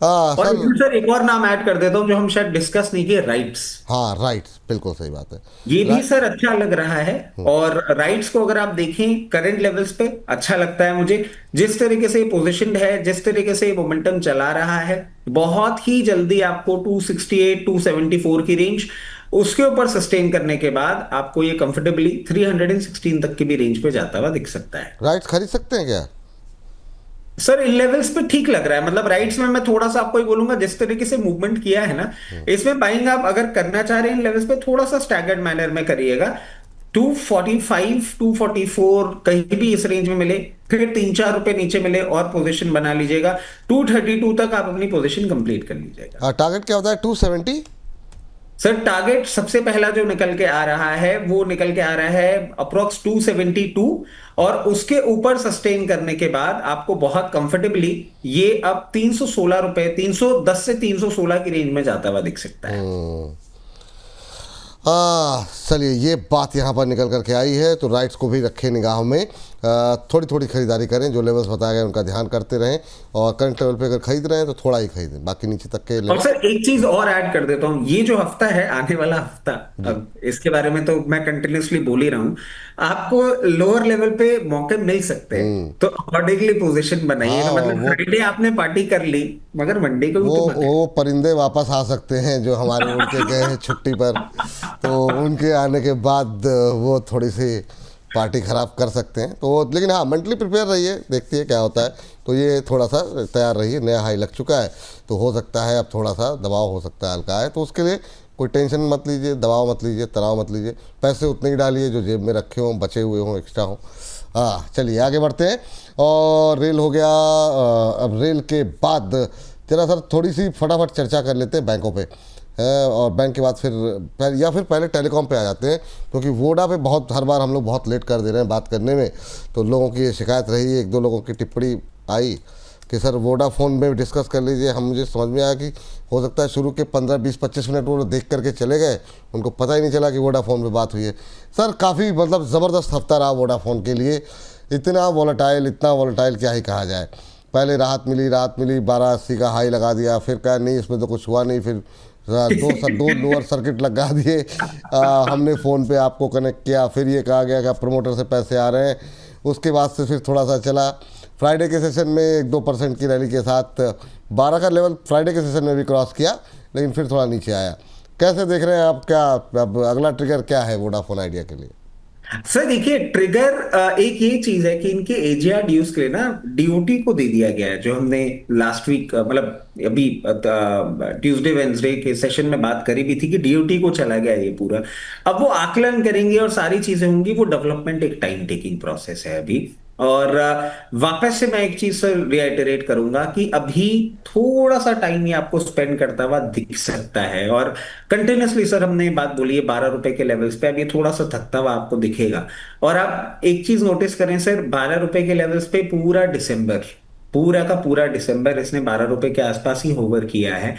और सर, सर एक और नाम ऐड कर देता हूं जो हम शायद डिस्कस नहीं किए, राइट्स। हाँ राइट्स, बिल्कुल सही बात है। ये भी सर अच्छा लग रहा है। और राइट्स को अगर आप देखें करंट लेवल्स पे अच्छा लगता है मुझे। जिस तरीके से पोजीशनड है, जिस तरीके से मोमेंटम चला रहा है, बहुत ही जल्दी आपको 268 274 की रेंज, उसके ऊपर सस्टेन करने के बाद आपको ये कंफर्टेबली 316 तक की भी रेंज पे जाता हुआ दिख सकता है। राइट्स खरीद सकते हैं क्या? सर इन लेवल्स पे ठीक लग रहा है। मतलब राइट्स में मैं थोड़ा सा आपको ही बोलूंगा, जिस तरीके से मूवमेंट किया है ना, इसमें बाइंग आप अगर करना चाह रहे हैं इन लेवल्स पे थोड़ा सा स्टैगर्ड मैनर में करिएगा। 245 244 कहीं भी इस रेंज में मिले, फिर 3-4 रुपए नीचे मिले और पोजीशन बना लीजिएगा। 232 तक आप अपनी पोजीशन कंप्लीट कर लीजिएगा। टारगेट क्या होता है? 270? सर टारगेट सबसे पहला जो निकल के आ रहा है वो निकल के आ रहा है अप्रोक्स 272 और उसके ऊपर सस्टेन करने के बाद आपको बहुत कंफर्टेबली ये अब 316 रुपए, 310 से 316 की रेंज में जाता हुआ दिख सकता है। चलिए, ये बात यहाँ पर निकल करके आई है, तो राइट्स को भी रखें निगाहों में, थोड़ी थोड़ी खरीदारी करें, जो लेवल्स बताए गए उनका ध्यान करते रहें, और करंट लेवल पे अगर खरीद रहे हैं तो थोड़ा ही खरीदें, बाकी नीचे तक के और लेवल। सर एक चीज और ऐड कर देता हूं, ये जो हफ्ता है आने वाला हफ्ता, जी। अब इसके बारे में तो मैं कंटिन्यूअसली बोल ही रहा हूं, आपको लोअर लेवल पे मौके मिल सकते हैं, हम्म। तो अकॉर्डिंगली पोजीशन बनाइएगा। हाँ, मतलब वो फ्राइडे आपने पार्टी कर ली, मगर मंडे को भी वो तो मार्केट। वो परिंदे वापस आ सकते हैं जो हमारे उड़ के गए हैं छुट्टी पर, तो उनके आने के बाद वो थोड़ी सी पार्टी ख़राब कर सकते हैं, तो लेकिन हाँ, मेंटली प्रिपेयर रहिए, देखते हैं क्या होता है। तो ये थोड़ा सा तैयार रहिए, नया हाई लग चुका है, तो हो सकता है अब थोड़ा सा दबाव हो सकता है, हल्का है, तो उसके लिए कोई टेंशन मत लीजिए, दबाव मत लीजिए, तनाव मत लीजिए, पैसे उतने ही डालिए जो जेब में रखे हों, बचे हुए हों, एक्स्ट्रा हों। हाँ, चलिए आगे बढ़ते हैं। और रेल हो गया, अब रेल के बाद जरा सर थोड़ी सी फटाफट चर्चा कर लेते हैं बैंकों पे, और बैंक के बाद या फिर पहले टेलीकॉम पे आ जाते हैं, क्योंकि वोडा पे बहुत हर बार हम लोग बहुत लेट कर दे रहे हैं बात करने में, तो लोगों की ये शिकायत रही, एक दो लोगों की टिप्पणी आई कि सर वोडाफोन में डिस्कस कर लीजिए। हम मुझे समझ में आया कि हो सकता है शुरू के 15 20 25 मिनट वो देख करके चले गए, उनको पता ही नहीं चला कि वोडाफोन पे बात हुई है। सर काफ़ी मतलब ज़बरदस्त हफ्ता रहा वोडाफोन के लिए, इतना वॉलेटाइल क्या ही कहा जाए। पहले राहत मिली 1280 का हाई लगा दिया, फिर कहा नहीं इसमें तो कुछ हुआ नहीं, फिर दो लोअर सर्किट लगा दिए, हमने फ़ोन पे आपको कनेक्ट किया, फिर ये कहा गया कि प्रमोटर से पैसे आ रहे हैं, उसके बाद से फिर थोड़ा सा चला। फ्राइडे के सेशन में 1-2% की रैली के साथ 12 का लेवल फ्राइडे के सेशन में भी क्रॉस किया, लेकिन फिर थोड़ा नीचे आया। कैसे देख रहे हैं आप, क्या अब अगला ट्रिगर क्या है वोडाफोन आइडिया के लिए? सर देखिए, ट्रिगर एक ये चीज है कि इनके एजीआर ड्यूज के लिए ना डीओटी को दे दिया गया है, जो हमने लास्ट वीक मतलब अभी ट्यूसडे वेंसडे के सेशन में बात करी भी थी कि डीओटी को चला गया ये पूरा। अब वो आकलन करेंगे और सारी चीजें होंगी, वो डेवलपमेंट एक टाइम टेकिंग प्रोसेस है अभी। और वापस से मैं एक चीज सर रिआइटरेट करूंगा कि अभी थोड़ा सा टाइम ये आपको स्पेंड करता हुआ दिख सकता है, और कंटिन्यूसली सर हमने बात बोली है 12 रुपए के लेवल्स पे, अब ये थोड़ा सा थकता हुआ आपको दिखेगा। और आप एक चीज नोटिस करें सर, 12 रुपए के लेवल्स पे पूरा का पूरा डिसंबर इसने 12 रुपए के आसपास ही होवर किया है।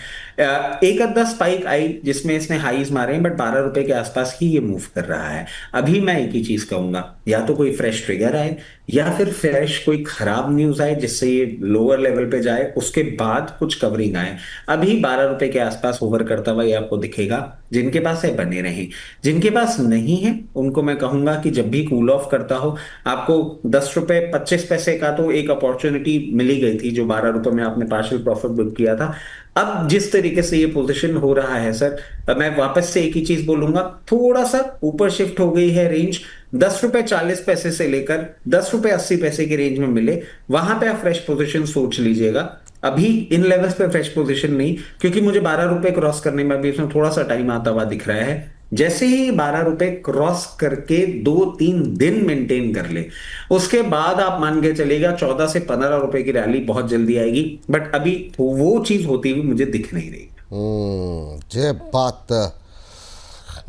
एक अद्धा स्पाइक आई जिसमें इसने हाईज मारे हैं, बट 12 रुपए के आसपास ही ये मूव कर रहा है। अभी मैं एक ही चीज कहूंगा, या तो कोई फ्रेश ट्रिगर आए, या फिर फ्रेश कोई खराब न्यूज आए जिससे ये लोअर लेवल पे जाए, उसके बाद कुछ कवरिंग आए। अभी 12 रुपए के आसपास ओवर करता हुआ ये आपको दिखेगा। जिनके पास है बने रहें, जिनके पास नहीं है उनको मैं कहूंगा कि जब भी कूल ऑफ करता हो, आपको 10 रुपए 25 पैसे का तो एक अपॉर्चुनिटी मिली गई थी, जो 12 रुपए में आपने पार्शियल प्रॉफिट बुक किया था। अब जिस तरीके से ये पोजीशन हो रहा है सर, मैं वापस से एक ही चीज बोलूंगा, थोड़ा सा ऊपर शिफ्ट हो गई है रेंज। 10 रुपए 40 पैसे से लेकर 10 रुपए 80 पैसे की रेंज में मिले, वहां पे आप फ्रेश पोजीशन सोच लीजिएगा। अभी इन लेवल्स पे फ्रेश पोजीशन नहीं, क्योंकि मुझे 12 रुपए क्रॉस करने में अभी इसमें थोड़ा सा टाइम आता हुआ दिख रहा है। जैसे ही 12 रुपए क्रॉस करके 2-3 दिन मेंटेन कर ले, उसके बाद आप मान के चलेगा 14 से 15 रुपए की रैली बहुत जल्दी आएगी, बट अभी वो चीज होती हुई मुझे दिख नहीं रही। ये बात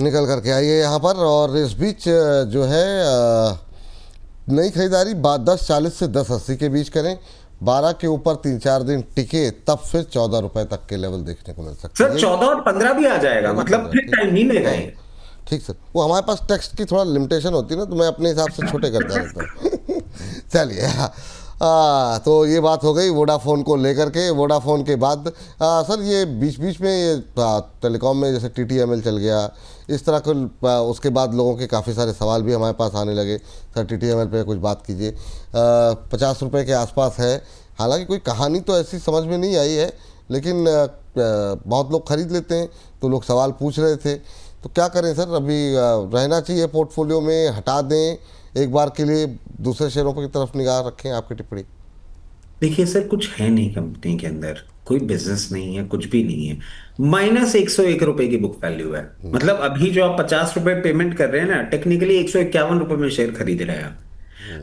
निकल करके आई है यहाँ पर। और इस बीच जो है नई खरीदारी 10.40 से 10.80 के बीच करें, 12 के ऊपर 3-4 दिन टिके तब फिर 14 रुपए तक के लेवल देखने को मिल सकते हैं। सर 14 और 15 भी आ जाएगा, मतलब फिर टाइम नहीं लेगा ये। ठीक सर, वो हमारे पास टेक्स्ट की थोड़ा लिमिटेशन होती है ना, तो मैं अपने हिसाब से छोटे करता रहता हूँ। चलिए, तो ये बात हो गई वोडाफोन को लेकर के। वोडाफोन के बाद सर ये बीच बीच में ये टेलीकॉम में जैसे TTML चल गया, इस तरह के उसके बाद लोगों के काफ़ी सारे सवाल भी हमारे पास आने लगे, सर TTML पे कुछ बात कीजिए। 50 रुपये के आसपास है, हालांकि कोई कहानी तो ऐसी समझ में नहीं आई है, लेकिन बहुत लोग खरीद लेते हैं, तो लोग सवाल पूछ रहे थे, तो क्या करें सर? अभी रहना चाहिए पोर्टफोलियो में, हटा दें एक बार के लिए, दूसरे शेयरों की तरफ निगाह रखें? आपकी टिप्पणी। देखिए सर, कुछ है नहीं कंपनी के अंदर, कोई बिजनेस नहीं है, कुछ भी नहीं है। -101 रुपए की बुक वैल्यू है, मतलब अभी जो आप 50 रुपए पेमेंट कर रहे हैं ना, टेक्निकली 151 रुपए में शेयर खरीद रहे हैं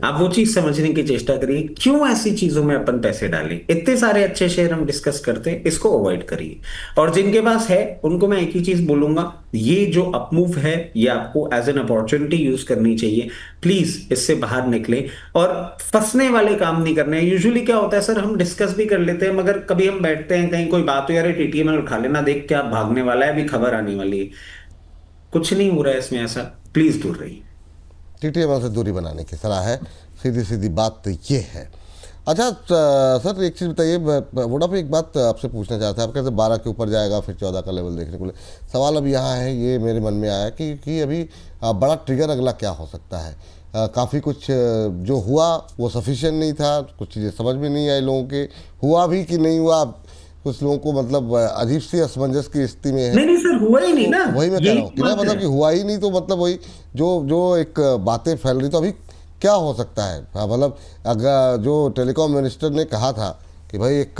आप वो चीज समझने की चेष्टा करिए, क्यों ऐसी चीजों में अपन पैसे डालें। इतने सारे अच्छे शेयर हम डिस्कस करते हैं, इसको अवॉइड करिए। और जिनके पास है उनको मैं एक ही चीज बोलूंगा, ये जो अपमूव है ये आपको एज एन अपॉर्चुनिटी यूज करनी चाहिए। प्लीज इससे बाहर निकले और फंसने वाले काम नहीं करने। यूजुअली क्या होता है सर, हम डिस्कस भी कर लेते हैं, मगर कभी हम बैठते हैं कहीं कोई बात हो, यार TTML उठा लेना, देख क्या भागने वाला है, अभी खबर आने वाली है। कुछ नहीं हो रहा है इसमें ऐसा, प्लीज दूर रहिए। टीटीएमएल से दूरी बनाने की सलाह है, सीधी सीधी बात तो ये है। अच्छा सर एक चीज़ बताइए, वोडाफोन एक बात आपसे पूछना चाहता था। आप कहते 12 के ऊपर जाएगा फिर 14 का लेवल देखने को मिले। सवाल अब यहाँ है, ये मेरे मन में आया कि अभी बड़ा ट्रिगर अगला क्या हो सकता है। काफ़ी कुछ जो हुआ वो सफिशिएंट नहीं था, कुछ चीज़ें समझ में नहीं आई लोगों के, हुआ भी कि नहीं हुआ। कुछ लोगों को मतलब अजीब सी असमंजस की स्थिति में है। नहीं नहीं सर, हुआ ही नहीं तो ना, वही मैं कह यही रहा हूँ कि ना, बात मतलब है। कि हुआ ही नहीं, तो मतलब वही जो जो एक बातें फैल रही, तो अभी क्या हो सकता है। हाँ, मतलब अगर जो टेलीकॉम मिनिस्टर ने कहा था कि भाई एक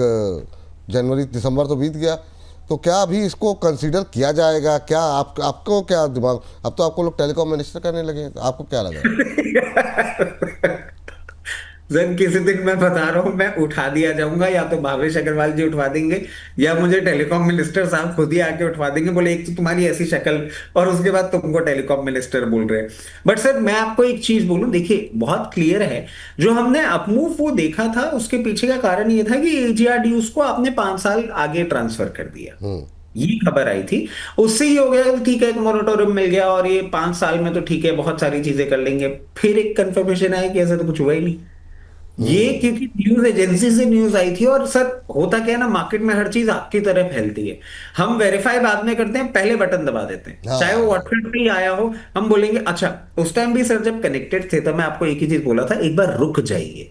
जनवरी दिसंबर तो बीत गया, तो क्या अभी इसको कंसीडर किया जाएगा क्या। आपको क्या दिमाग, अब तो आपको लोग टेलीकॉम मिनिस्टर करने लगे हैं, तो आपको क्या लग रहा है। जन किसी दिन मैं बता रहा हूं, मैं उठा दिया जाऊंगा, या तो भावेश अग्रवाल जी उठवा देंगे, या मुझे टेलीकॉम मिनिस्टर साहब खुद ही आके उठवा देंगे, बोले एक तो तुम्हारी ऐसी शक्ल, और उसके बाद तुमको टेलीकॉम मिनिस्टर बोल रहे हैं। बट सर मैं आपको एक चीज बोलूं, देखिए बहुत क्लियर है, जो हमने अपमूव वो देखा था उसके पीछे का कारण ये था कि एजीआरडीयूज को आपने 5 साल आगे ट्रांसफर कर दिया, ये खबर आई थी। उससे ही हो गया कि ठीक है, एक मोरेटोरियम मिल गया और ये 5 साल में तो ठीक है बहुत सारी चीजें कर लेंगे। फिर एक कंफर्मेशन आई कि ऐसा तो कुछ हुआ ही नहीं। ये क्योंकि न्यूज एजेंसी से न्यूज आई थी, और सर होता क्या है ना, मार्केट में हर चीज आपकी तरह फैलती है। हम वेरीफाई बाद में करते हैं, पहले बटन दबा देते हैं, चाहे वो हाँ व्हाट्सएप पे ही आया हो। हम बोलेंगे अच्छा, उस टाइम भी सर जब कनेक्टेड थे तब मैं आपको एक ही चीज बोला था, एक बार रुक जाइए।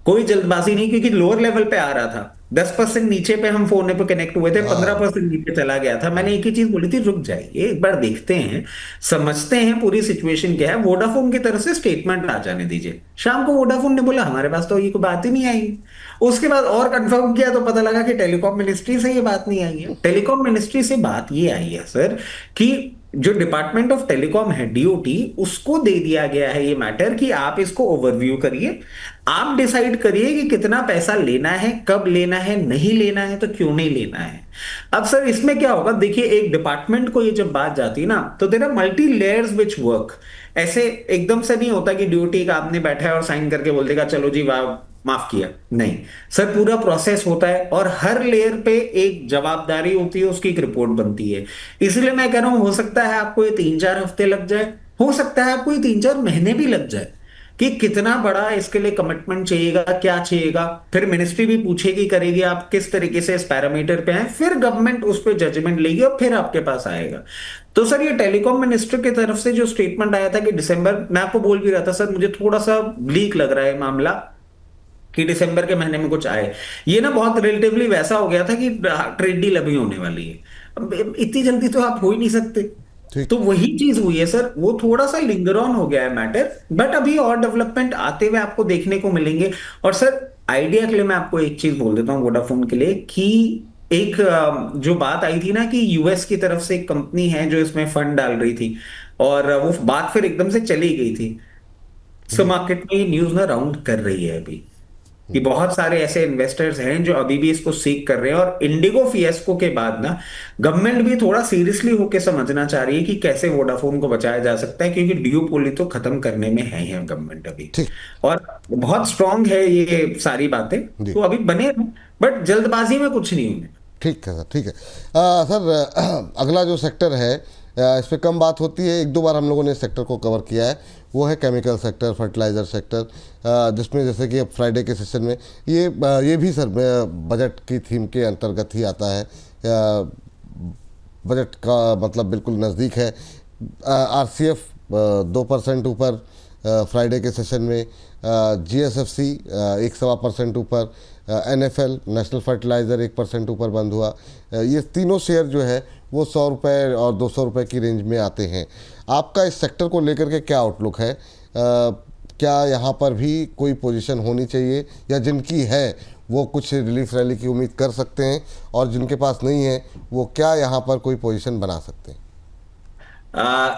कोई जल्दबाजी नहीं, क्योंकि लोअर लेवल पे आ रहा था, 10% नीचे पे हम फोन पे कनेक्ट हुए थे, हाँ। 15% नीचे चला गया था। मैंने एक ही चीज बोली थी, रुक जाइए एक बार देखते हैं, समझते हैं पूरी सिचुएशन क्या है। वोडाफोन की तरफ से स्टेटमेंट आ जाने दीजिए। शाम को वोडाफोन ने बोला हमारे पास तो ये कोई बात ही नहीं आई। उसके बाद और कंफर्म किया तो पता लगा कि टेलीकॉम मिनिस्ट्री से ये बात नहीं आई है। टेलीकॉम मिनिस्ट्री से बात ये आई है सर कि जो डिपार्टमेंट ऑफ टेलीकॉम है, डीओटी, उसको दे दिया गया है ये मैटर कि आप इसको ओवरव्यू करिए, आप डिसाइड करिए कि कितना पैसा लेना है, कब लेना है, नहीं लेना है तो क्यों नहीं लेना है। अब सर इसमें क्या होगा, देखिए एक डिपार्टमेंट को ये जब बात जाती है ना, तो there are multi layers which work. ऐसे एकदम से नहीं होता कि ड्यूटी का आपने बैठा है और साइन करके बोल देगा चलो जी वाह माफ किया, नहीं। सर पूरा प्रोसेस होता है और हर लेयर पे एक जवाबदारी होती है, उसकी एक रिपोर्ट बनती है। इसलिए मैं कह रहा हूं, हो सकता है आपको ये 3-4 हफ्ते लग जाए, हो सकता है आपको ये 3-4 महीने भी लग जाए, कि कितना बड़ा इसके लिए कमिटमेंट चाहिएगा, क्या चाहिएगा। फिर मिनिस्ट्री भी पूछेगी, करेगी, आप किस तरीके से इस पैरामीटर पे हैं, फिर गवर्नमेंट उस पर जजमेंट लेगी और फिर आपके पास आएगा। तो सर ये टेलीकॉम मिनिस्टर की तरफ से जो स्टेटमेंट आया था कि दिसंबर, मैं आपको बोल भी रहा था सर मुझे थोड़ा सा लीक लग रहा है मामला, कि दिसंबर के महीने में कुछ आए। ये ना बहुत रिलेटिवली वैसा हो गया था कि ट्रेड डील अभी होने वाली है, अब इतनी जल्दी तो आप हो ही नहीं सकते। ठीक। तो वही चीज हुई है सर, वो थोड़ा सा लिंगर ऑन हो गया है मैटर, बट अभी और डेवलपमेंट आते हुए आपको देखने को मिलेंगे। और सर आइडिया के लिए मैं आपको एक चीज बोल देता हूँ वोडाफोन के लिए, कि एक जो बात आई थी ना कि यूएस की तरफ से एक कंपनी है जो इसमें फंड डाल रही थी, और वो बात फिर एकदम से चली गई थी। सो जी। मार्केट में ये न्यूज ना राउंड कर रही है अभी, कि बहुत सारे ऐसे इन्वेस्टर्स हैं जो अभी भी इसको सीख कर रहे हैं। और इंडिगो फिएस्को के बाद ना गवर्नमेंट भी थोड़ा सीरियसली होके समझना चाह रही है कि कैसे वोडाफोन को बचाया जा सकता है, क्योंकि ड्यूपोली तो खत्म करने में है गवर्नमेंट अभी, ठीक। और बहुत स्ट्रांग है ये सारी बातें। जी। तो अभी बने रहो, बट जल्दबाजी में कुछ नहीं होने। ठीक है सर, ठीक है। सर अगला जो सेक्टर है, इस पे कम बात होती है, एक दो बार हम लोगों ने इस सेक्टर को कवर किया है, वो है केमिकल सेक्टर, फर्टिलाइज़र सेक्टर, जिसमें जैसे कि अब फ्राइडे के सेशन में ये भी सर बजट की थीम के अंतर्गत ही आता है। बजट का मतलब बिल्कुल नज़दीक है। आरसीएफ 2% ऊपर फ्राइडे के सेशन में, जीएसएफसी 1.25% ऊपर, एनएफएल नेशनल फर्टिलाइज़र 1% ऊपर बंद हुआ। ये तीनों शेयर जो है वो 100 रुपये और 200 रुपये की रेंज में आते हैं। आपका इस सेक्टर को लेकर के क्या आउटलुक है। क्या यहाँ पर भी कोई पोजीशन होनी चाहिए, या जिनकी है वो कुछ रिलीफ रैली की उम्मीद कर सकते हैं, और जिनके पास नहीं है वो क्या यहाँ पर कोई पोजीशन बना सकते हैं।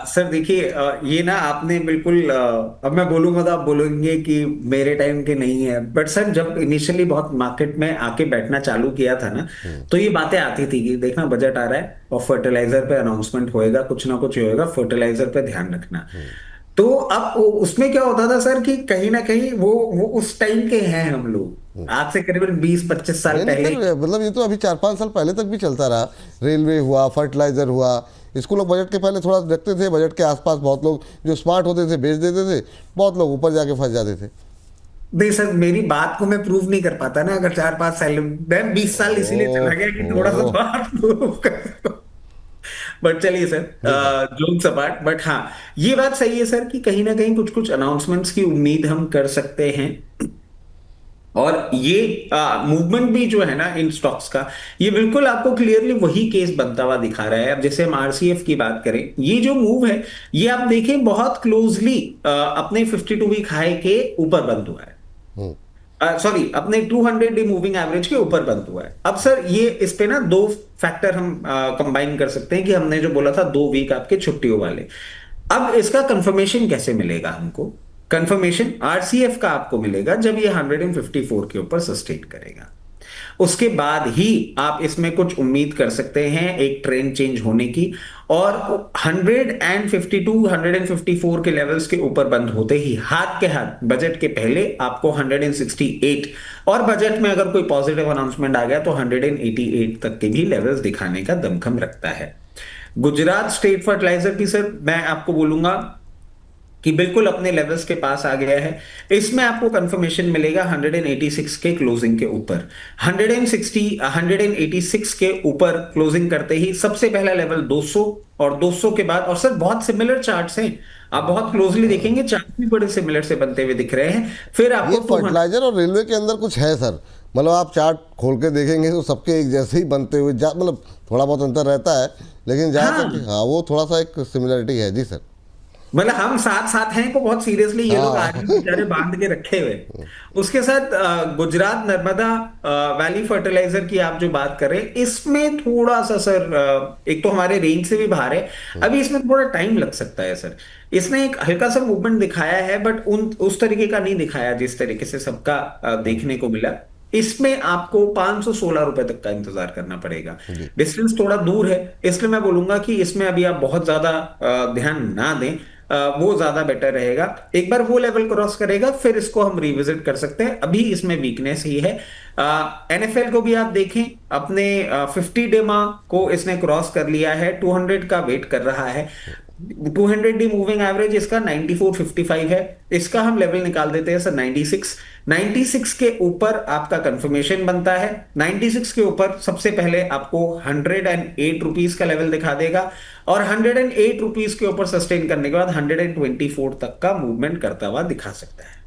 सर देखिए, ये ना आपने बिल्कुल अब मैं बोलूंगा तो आप बोलेंगे कि मेरे टाइम के नहीं है, बट सर जब इनिशियली बहुत मार्केट में आके बैठना चालू किया था ना, तो ये बातें आती थी कि देखना बजट आ रहा है और फर्टिलाइजर पे अनाउंसमेंट होएगा, कुछ ना कुछ होएगा, फर्टिलाइजर पे ध्यान रखना। तो अब उसमें क्या होता था सर कि कहीं ना कहीं वो उस टाइम के हैं हम लोग, आज से करीबन 20-25 साल नहीं नहीं पहले। सर, मतलब ये तो अभी 4-5 साल पहले तक भी चलता रहा। रेलवे हुआ, फर्टिलाइज़र हुआ, इसको लोग बजट के पहले थोड़ा रखते थे, बजट के आसपास बहुत लोग जो स्मार्ट होते थे बेच देते थे, बहुत लोग ऊपर जाके फंस जाते थे। नहीं सर, मेरी बात को मैं प्रूव नहीं कर पाता ना, अगर 4-5 साल, मैं 20 साल इसीलिए चला गया कि थोड़ा सा ओहो। बात प्रूव कर। बट चलिए सर, जी सर। जोक्स अपार्ट, बट हाँ, ये बात सही है सर कि कहीं ना कहीं कुछ कुछ अनाउंसमेंट्स की उम्मीद हम कर सकते हैं। और ये मूवमेंट भी जो है ना इन स्टॉक्स का, ये बिल्कुल आपको क्लियरली वही केस बनता हुआ दिखा रहा है। अब जैसे हम आरसीएफ की बात करें, ये जो मूव है, ये आप देखें बहुत क्लोजली अपने 52 वीक हाई के ऊपर बंद हुआ है। हम्म। सॉरी, अपने 200 डे मूविंग एवरेज के ऊपर बंद हुआ है। अब सर ये इस पे ना दो फैक्टर हम कंबाइन कर सकते हैं कि हमने जो बोला था 2 वीक आपके छुट्टियों वाले। अब इसका कंफर्मेशन कैसे मिलेगा हमको? कंफर्मेशन आरसीएफ का आपको मिलेगा जब ये 154 के ऊपर सस्टेन करेगा। उसके बाद ही आप इसमें कुछ उम्मीद कर सकते हैं एक ट्रेंड चेंज होने की। और 152 154 के लेवल्स के ऊपर बंद होते ही हाथ के हाथ बजट के पहले आपको 168, और बजट में अगर कोई पॉजिटिव अनाउंसमेंट आ गया तो 188 तक के भी लेवल्स दिखाने का दमखम रखता है। गुजरात स्टेट फर्टिलाइजर की सर मैं आपको बोलूंगा कि बिल्कुल अपने लेवल्स के पास आ गया है। इसमें आपको कंफर्मेशन मिलेगा 186 के क्लोजिंग के ऊपर। 186 के ऊपर क्लोजिंग करते ही सबसे पहला लेवल 200, और 200 के बाद, और सर बहुत सिमिलर चार्ट्स हैं, आप बहुत क्लोजली देखेंगे चार्ट भी बड़े सिमिलर से बनते हुए दिख रहे हैं। फिर ये आपको 200। फर्टिलाइजर और रेलवे के अंदर कुछ है सर, मतलब आप चार्ट खोल के देखेंगे तो सबके एक जैसे ही बनते हुए मतलब थोड़ा बहुत अंतर रहता है, लेकिन जहाँ हाँ, तक हाँ वो थोड़ा सा एक सिमिलरिटी है जी सर। मतलब हम साथ साथ हैं को बहुत सीरियसली ये लोग आज हाँ। भी बेचारे बांध के रखे हुए। उसके साथ गुजरात नर्मदा वैली फर्टिलाइजर की आप जो बात कर रहे हैं, इसमें थोड़ा सा सर एक तो हमारे रेंज से भी बाहर है, अभी इसमें थोड़ा टाइम लग सकता है सर। इसने एक हल्का सा मूवमेंट दिखाया है, बट उस तरीके का नहीं दिखाया जिस तरीके से सबका देखने को मिला। इसमें आपको 516 रुपए तक का इंतजार करना पड़ेगा। जी डिस्टेंस थोड़ा दूर है, इसलिए मैं बोलूंगा कि इसमें अभी आप बहुत ज्यादा ध्यान ना दें, वो ज्यादा बेटर रहेगा। एक बार वो लेवल क्रॉस करेगा फिर इसको हम रिविजिट कर सकते हैं, अभी इसमें वीकनेस ही है। एनएफएल को भी आप देखें, अपने 50 डेमा को इसने क्रॉस कर लिया है, 200 का वेट कर रहा है। 200 डी मूविंग एवरेज इसका 94.55 है, इसका हम लेवल निकाल देते हैं सर 96। 96 के ऊपर आपका कंफर्मेशन बनता है। 96 के ऊपर सबसे पहले आपको 108 रुपीज का लेवल दिखा देगा, और 108 रुपीज के ऊपर सस्टेन करने के बाद 124 तक का मूवमेंट करता हुआ दिखा सकता है।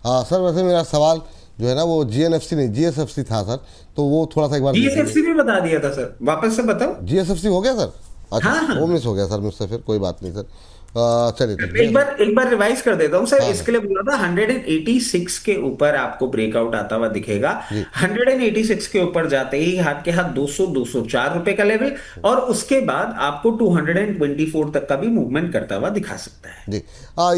हाँ सर, वैसे मेरा सवाल जो है ना वो जीएनएफसी नहीं जीएसएफसी था सर, तो वो थोड़ा सा एक बार देख लीजिए। जीएसएफसी भी बता दिया था सर, वापस से बताओ। जीएसएफसी हो गया सर? अच्छा, हाँ हाँ, वो मिस हो गया सर मुझसे, फिर कोई बात नहीं सर। चलिए तो एक बार रिवाइज कर देता हूं सर। हाँ हाँ इसके लिए बोला था 186 के ऊपर आपको ब्रेकआउट आता हुआ दिखेगा। जी 186 के ऊपर जाते ही हाथ के हाथ 204 रुपए का लेवल, और उसके बाद आपको 224 तक का भी मूवमेंट करता हुआ दिखा सकता है। जी।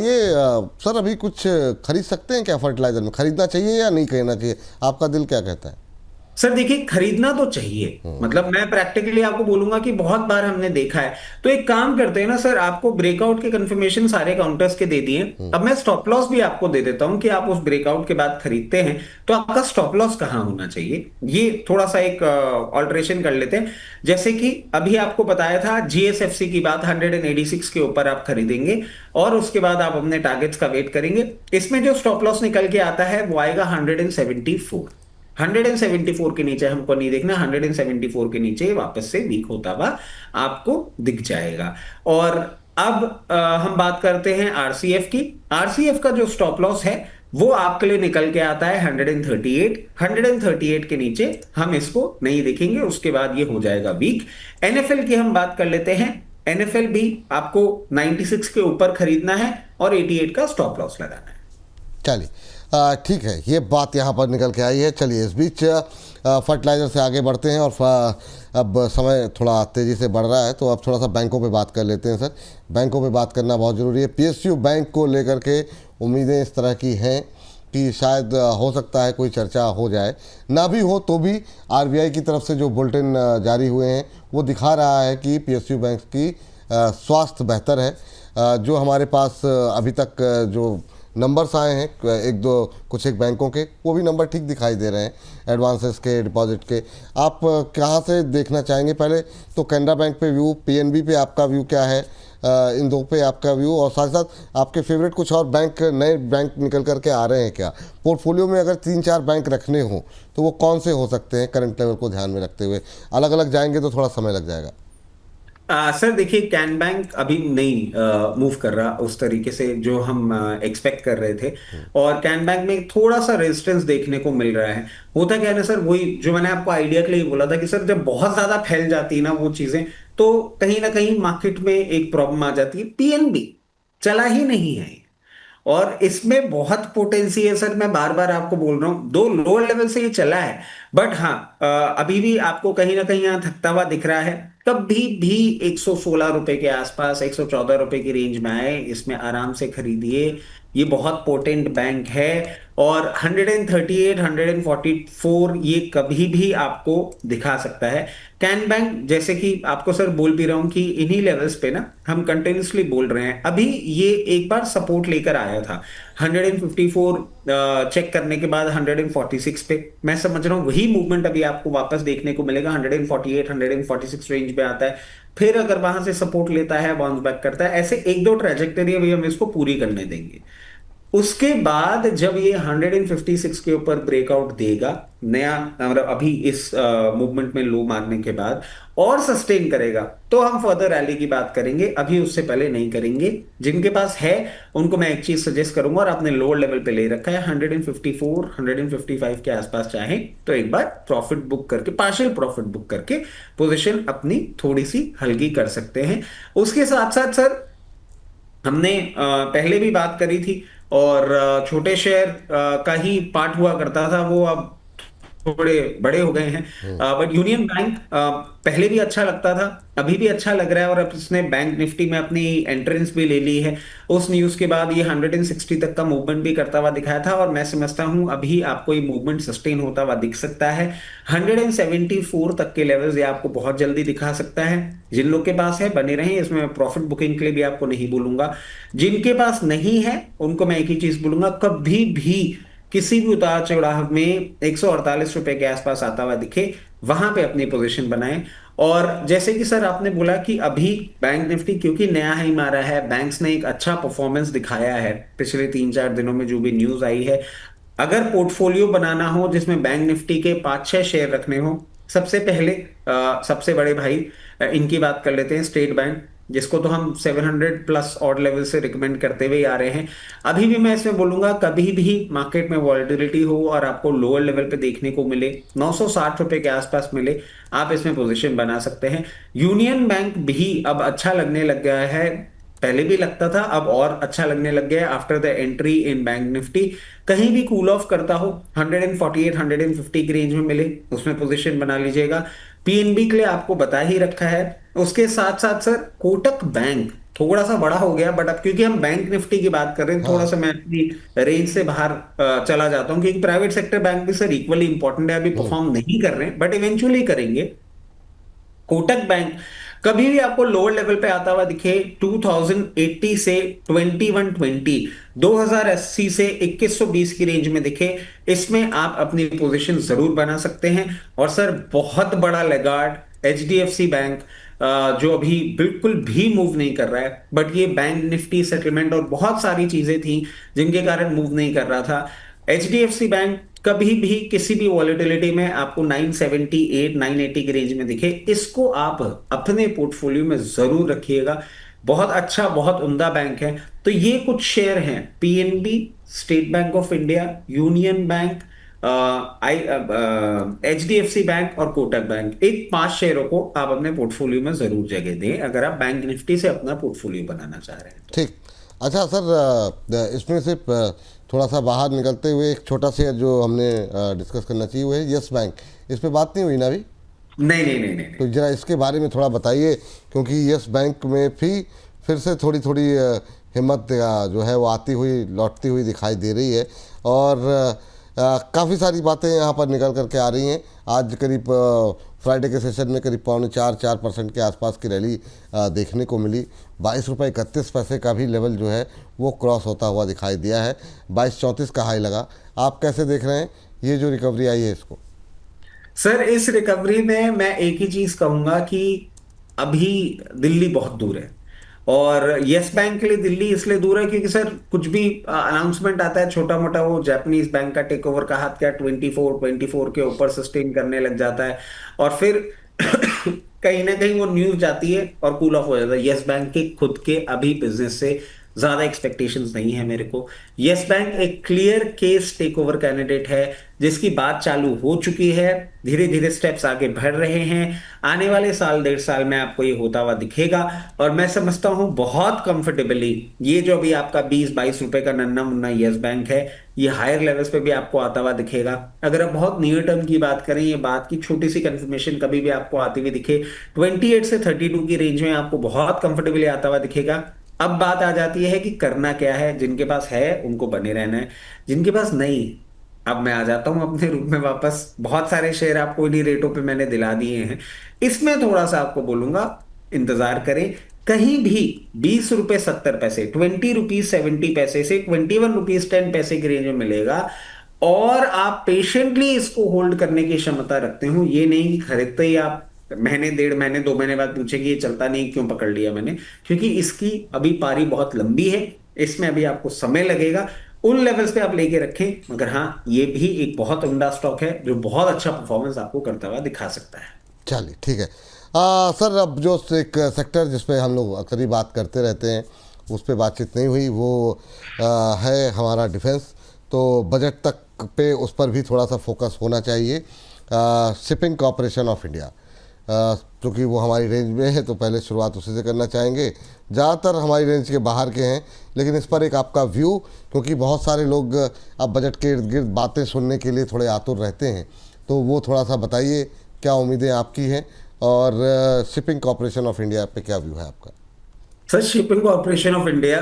ये सर अभी कुछ खरीद सकते हैं क्या फर्टिलाइजर में? खरीदना चाहिए या नहीं खरीदना चाहिए, आपका दिल क्या कहता है? सर देखिए, खरीदना तो चाहिए, मतलब मैं प्रैक्टिकली आपको बोलूंगा कि बहुत बार हमने देखा है। तो एक काम करते हैं ना सर, आपको ब्रेकआउट के कंफर्मेशन सारे काउंटर्स के दे दिए, अब मैं स्टॉप लॉस भी आपको दे देता हूं कि आप उस ब्रेकआउट के बाद खरीदते हैं तो आपका स्टॉप लॉस कहां होना चाहिए, ये थोड़ा सा एक ऑल्टरेशन कर लेते हैं। जैसे कि अभी आपको बताया था जीएसएफसी की बात, 186 के ऊपर आप खरीदेंगे और उसके बाद आप अपने टारगेट्स का वेट करेंगे। इसमें जो स्टॉप लॉस निकल के आता है वो आएगा 174। 174 के नीचे हमको नहीं देखना, 174 के नीचे वापस से वीक होता हुआ आपको दिख जाएगा। और अब हम बात करते हैं आरसीएफ की। आरसीएफ का जो स्टॉप लॉस है वो आपके लिए निकल के आता है 138। 138 के नीचे हम इसको नहीं देखेंगे, उसके बाद ये हो जाएगा वीक। एनएफएल की हम बात कर लेते हैं। एनएफएल भी आपको 96 के ऊपर खरीदना है और 88 का स्टॉप लॉस लगाना है। चलिए ठीक है, ये बात यहाँ पर निकल के आई है। चलिए इस बीच फर्टिलाइज़र से आगे बढ़ते हैं, और अब समय थोड़ा तेज़ी से बढ़ रहा है तो अब थोड़ा सा बैंकों पे बात कर लेते हैं सर। बैंकों पे बात करना बहुत ज़रूरी है। पीएसयू बैंक को लेकर के उम्मीदें इस तरह की हैं कि शायद हो सकता है कोई चर्चा हो जाए, ना भी हो तो भी आरबीआई की तरफ से जो बुलेटिन जारी हुए हैं वो दिखा रहा है कि पीएसयू बैंक की स्वास्थ्य बेहतर है। जो हमारे पास अभी तक जो नंबर्स आए हैं एक दो कुछ एक बैंकों के, वो भी नंबर ठीक दिखाई दे रहे हैं एडवांसेस के, डिपॉजिट के। आप कहाँ से देखना चाहेंगे? पहले तो कैनरा बैंक पे व्यू, पीएनबी पे आपका व्यू क्या है, इन दो पे आपका व्यू, और साथ साथ आपके फेवरेट कुछ और बैंक, नए बैंक निकल करके आ रहे हैं क्या? पोर्टफोलियो में अगर 3-4 बैंक रखने हो तो वो कौन से हो सकते हैं करंट लेवल को ध्यान में रखते हुए? अलग अलग जाएंगे तो थोड़ा समय लग जाएगा। सर देखिए, कैन बैंक अभी नहीं मूव कर रहा उस तरीके से जो हम एक्सपेक्ट कर रहे थे। और कैन बैंक में थोड़ा सा रेजिस्टेंस देखने को मिल रहा है। होता क्या है ना सर, वही जो मैंने आपको आइडिया के लिए बोला था कि सर जब बहुत ज्यादा फैल जाती है ना वो चीजें, तो कहीं ना कहीं मार्केट में एक प्रॉब्लम आ जाती है। पीएनबी चला ही नहीं है और इसमें बहुत पोटेंसी है सर। मैं बार बार आपको बोल रहा हूं, दो लोअर लेवल से ये चला है, बट हाँ अभी भी आपको कहीं ना कहीं यहाँ थकता हुआ दिख रहा है। कभी भी 116 रुपए के आसपास, 114 रुपए की रेंज में आए, इसमें आराम से खरीदिए। ये बहुत पोटेंट बैंक है। और 138, 144 ये कभी भी आपको दिखा सकता है। कैन बैंक जैसे कि आपको सर बोल भी रहा हूं कि इन्हीं लेवल्स पे ना हम कंटिन्यूसली बोल रहे हैं। अभी ये एक बार सपोर्ट लेकर आया था 154, चेक करने के बाद 146 पे। मैं समझ रहा हूँ वही मूवमेंट अभी आपको वापस देखने को मिलेगा। 148, 146 रेंज पे आता है, फिर अगर वहां से सपोर्ट लेता है, बाउंस बैक करता है, ऐसे एक दो ट्रेजेक्टरी अभी हम इसको पूरी करने देंगे। उसके बाद जब ये 156 के ऊपर ब्रेकआउट देगा नया, मतलब अभी इस मूवमेंट में लो मारने के बाद और सस्टेन करेगा, तो हम फर्दर रैली की बात करेंगे। अभी उससे पहले नहीं करेंगे। जिनके पास है उनको मैं एक चीज सजेस्ट करूंगा, और आपने लोअर लेवल पे ले रखा है 154, 155 के आसपास चाहे तो एक बार प्रॉफिट बुक करके, पार्शियल प्रॉफिट बुक करके पोजीशन अपनी थोड़ी सी हल्की कर सकते हैं। उसके साथ साथ सर हमने पहले भी बात करी थी, और छोटे शेयर का ही पार्ट हुआ करता था, वो अब थोड़े बड़े हो गए हैं। बट यूनियन बैंक पहले भी अच्छा लगता था, अभी भी अच्छा लग रहा है, और अब इसने बैंक निफ्टी में अपनी एंट्रेंस भी ले ली है। उस न्यूज के बाद ये 160 तक का मूवमेंट भी करता हुआ दिखाया था, और मैं समझता हूं अभी आपको ये मूवमेंट सस्टेन होता हुआ दिख सकता है। 174 तक के लेवल्स ये आपको बहुत जल्दी दिखा सकता है। जिन लोग के पास है बने रहें, इसमें प्रॉफिट बुकिंग के लिए भी आपको नहीं बोलूंगा। जिनके पास नहीं है उनको मैं एक ही चीज बोलूंगा, कभी भी किसी भी उतार चढ़ाव में 148 रुपए के आसपास आता हुआ दिखे, वहां पे अपनी पोजीशन बनाएं। और जैसे कि सर आपने बोला कि अभी बैंक निफ्टी क्योंकि नया ही मारा है, बैंक्स ने एक अच्छा परफॉर्मेंस दिखाया है पिछले 3-4 दिनों में, जो भी न्यूज आई है। अगर पोर्टफोलियो बनाना हो जिसमें बैंक निफ्टी के 5-6 शेयर रखने हो, सबसे पहले सबसे बड़े भाई इनकी बात कर लेते हैं, स्टेट बैंक, जिसको तो हम 700 प्लस ऑड लेवल से रिकमेंड करते हुए आ रहे हैं। अभी भी मैं इसमें बोलूंगा, कभी भी मार्केट में वॉलेटिलिटी हो और आपको लोअर लेवल पे देखने को मिले, 960 रुपए के आसपास मिले, आप इसमें पोजीशन बना सकते हैं। यूनियन बैंक भी अब अच्छा लगने लग गया है, पहले भी लगता था, अब और अच्छा लगने लग गया है after the entry in bank Nifty. कहीं भी कूल ऑफ करता हो, 148, 150 की रेंज में मिले, उसमें पोजीशन बना लीजिएगा। पीएनबी के लिए आपको बता ही रखा है। उसके साथ साथ सर कोटक बैंक थोड़ा सा बड़ा हो गया, बट अब क्योंकि हम बैंक निफ्टी की बात कर रहे हैं, थोड़ा हाँ। सा मैं अपनी रेंज से बाहर चला जाता हूं, क्योंकि प्राइवेट सेक्टर बैंक भी सर इक्वली इंपॉर्टेंट है। अभी परफॉर्म नहीं कर रहे हैं बट इवेंचुअली करेंगे। कोटक बैंक कभी भी आपको लोअर लेवल पे आता हुआ दिखे, 2080 से 2120, 2080 से 2120 की रेंज में दिखे, इसमें आप अपनी पोजीशन जरूर बना सकते हैं। और सर बहुत बड़ा लेगार्ड एचडीएफसी बैंक, जो अभी बिल्कुल भी मूव नहीं कर रहा है, बट ये बैंक निफ्टी सेटलमेंट और बहुत सारी चीजें थी जिनके कारण मूव नहीं कर रहा था। एचडीएफसी बैंक कभी भी किसी भी वॉलेटिलिटी में आपको 978, 980 की रेंज में दिखे, इसको आप अपने पोर्टफोलियो में जरूर रखिएगा। बहुत अच्छा, बहुत उम्दा बैंक है। तो ये कुछ शेयर हैं, PNB, state bank of India, union bank, I HDFC bank और कोटक बैंक। एक 5 शेयरों को आप अपने पोर्टफोलियो में जरूर जगह दें अगर आप बैंक निफ्टी से अपना पोर्टफोलियो बनाना चाह रहे हैं तो। ठीक। अच्छा सर, इसमें से थोड़ा सा बाहर निकलते हुए एक छोटा सा जो हमने डिस्कस करना चाहिए वो है यस बैंक। इस पे बात नहीं हुई ना अभी? नहीं नहीं नहीं नहीं, तो जरा इसके बारे में थोड़ा बताइए, क्योंकि यस बैंक में भी फिर से थोड़ी थोड़ी हिम्मत जो है वो आती हुई, लौटती हुई दिखाई दे रही है, और काफ़ी सारी बातें यहाँ पर निकल करके आ रही हैं। आज करीब फ्राइडे के सेशन में करीब 4.25% के आसपास की रैली देखने को मिली। 22 रुपये 31 पैसे का भी लेवल जो है वो क्रॉस होता हुआ दिखाई दिया है। 22.34 का हाई लगा। आप कैसे देख रहे हैं ये जो रिकवरी आई है इसको? सर इस रिकवरी में मैं एक ही चीज कहूंगा कि अभी दिल्ली बहुत दूर है। और यस बैंक के लिए दिल्ली इसलिए दूर है क्योंकि सर कुछ भी अनाउंसमेंट आता है छोटा मोटा, वो जापानीज बैंक का टेक ओवर का हाथ क्या 24 के ऊपर सस्टेन करने लग जाता है। और फिर कहीं ना कहीं वो न्यूज जाती है और कूल ऑफ हो जाता है। यस बैंक के खुद के अभी बिजनेस से ज्यादा एक्सपेक्टेशंस नहीं है मेरे को। यस बैंक एक clear case take over candidate है जिसकी बात चालू हो चुकी है, धीरे धीरे स्टेप्स आगे बढ़ रहे हैं। आने वाले साल 1.5 साल में आपको ये होता हुआ दिखेगा। और मैं समझता हूं बहुत कंफर्टेबली ये जो अभी आपका 20-22 रुपए का नन्ना मुन्ना यस बैंक है, ये हायर लेवल्स पे भी आपको आता हुआ दिखेगा। अगर आप बहुत नियर टर्म की बात करें, ये बात की छोटी सी कंफर्मेशन कभी भी आपको आती हुई दिखे, 28 से 32 की रेंज में आपको बहुत कंफर्टेबली आता हुआ दिखेगा। अब बात आ जाती है कि करना क्या है। जिनके पास है उनको बने रहना है, जिनके पास नहीं, अब मैं आ जाता हूं अपने रूप में वापस। बहुत सारे शेयर आपको इन्हीं रेटों पे मैंने दिला दिए हैं। इसमें थोड़ा सा आपको बोलूंगा इंतजार करें। कहीं भी 20 रुपए 70 पैसे, 20 रुपीज 70 पैसे से 21 रुपीज 10 पैसे की रेंज में मिलेगा। और आप पेशेंटली इसको होल्ड करने की क्षमता रखते हो, ये नहीं कि खरीदते ही आप महीने 1.5 महीने 2 महीने बाद पूछेंगे ये चलता नहीं क्यों पकड़ लिया मैंने, क्योंकि इसकी अभी पारी बहुत लंबी है। इसमें अभी आपको समय लगेगा। उन लेवल्स पे आप लेके रखें। मगर हाँ, ये भी एक बहुत उम्दा स्टॉक है जो बहुत अच्छा परफॉर्मेंस आपको करता हुआ दिखा सकता है। चलिए ठीक है। सर अब जो एक सेक्टर जिस पे हम लोग अक्सर ही बात करते रहते हैं उस पे बातचीत नहीं हुई, वो है हमारा डिफेंस। तो बजट तक पे उस पर भी थोड़ा सा फोकस होना चाहिए। शिपिंग कॉरपोरेशन ऑफ इंडिया, क्योंकि वो हमारी रेंज में है तो पहले शुरुआत उसी से करना चाहेंगे। ज़्यादातर हमारी रेंज के बाहर के हैं, लेकिन इस पर एक आपका व्यू, क्योंकि बहुत सारे लोग अब बजट के इर्द गिर्द बातें सुनने के लिए थोड़े आतुर रहते हैं, तो वो थोड़ा सा बताइए क्या उम्मीदें आपकी हैं और शिपिंग कॉरपोरेशन ऑफ इंडिया पे क्या व्यू है आपका? Sir shipping corporation of India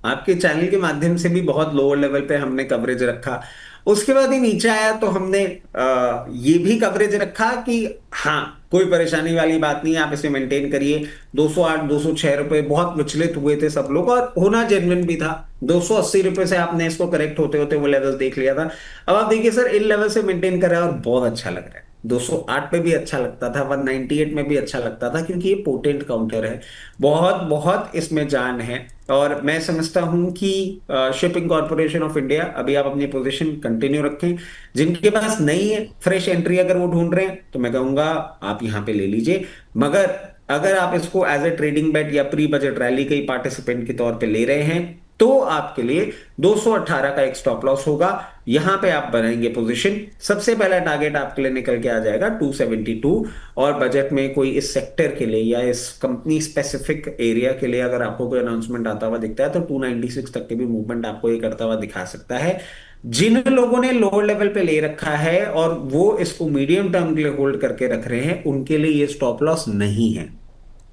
आपके चैनल के माध्यम से भी बहुत लोअर लेवल पे हमने कवरेज रखा। उसके बाद ही नीचे आया तो हमने ये भी कवरेज रखा कि हाँ, कोई परेशानी वाली बात नहीं है, आप इसे मेंटेन करिए। 208 206 रुपए बहुत विचलित हुए थे सब लोग, और होना जेन्युइन भी था। 280 रुपए से आपने इसको करेक्ट होते होते वो लेवल देख लिया था। अब आप देखिए सर, इन लेवल से मेंटेन कर रहा है और बहुत अच्छा लग रहा है। 208 पे भी अच्छा लगता था, 198 में भी अच्छा लगता था, क्योंकि ये पोटेंट काउंटर है। बहुत बहुत इसमें जान है। और मैं समझता हूं कि शिपिंग कॉरपोरेशन ऑफ इंडिया अभी आप अपनी पोजीशन कंटिन्यू रखें। जिनके पास नहीं है, फ्रेश एंट्री अगर वो ढूंढ रहे हैं, तो मैं कहूंगा आप यहां पे ले लीजिए। मगर अगर आप इसको एज ए ट्रेडिंग बेट या प्री बजट रैली के पार्टिसिपेंट के तौर पे ले रहे हैं, तो आपके लिए 218 का एक स्टॉप लॉस होगा। यहां पे आप बनाएंगे पोजीशन। सबसे पहला टारगेट आपके लिए निकल के आ जाएगा 272। और बजट में कोई इस सेक्टर के लिए या इस कंपनी स्पेसिफिक एरिया के लिए अगर आपको कोई अनाउंसमेंट आता हुआ दिखता है, तो 296 तक के भी मूवमेंट आपको ये करता हुआ दिखा सकता है। जिन लोगों ने लोअर लेवल पे ले रखा है और वो इसको मीडियम टर्म के लिए होल्ड करके रख रहे हैं, उनके लिए ये स्टॉप लॉस नहीं है।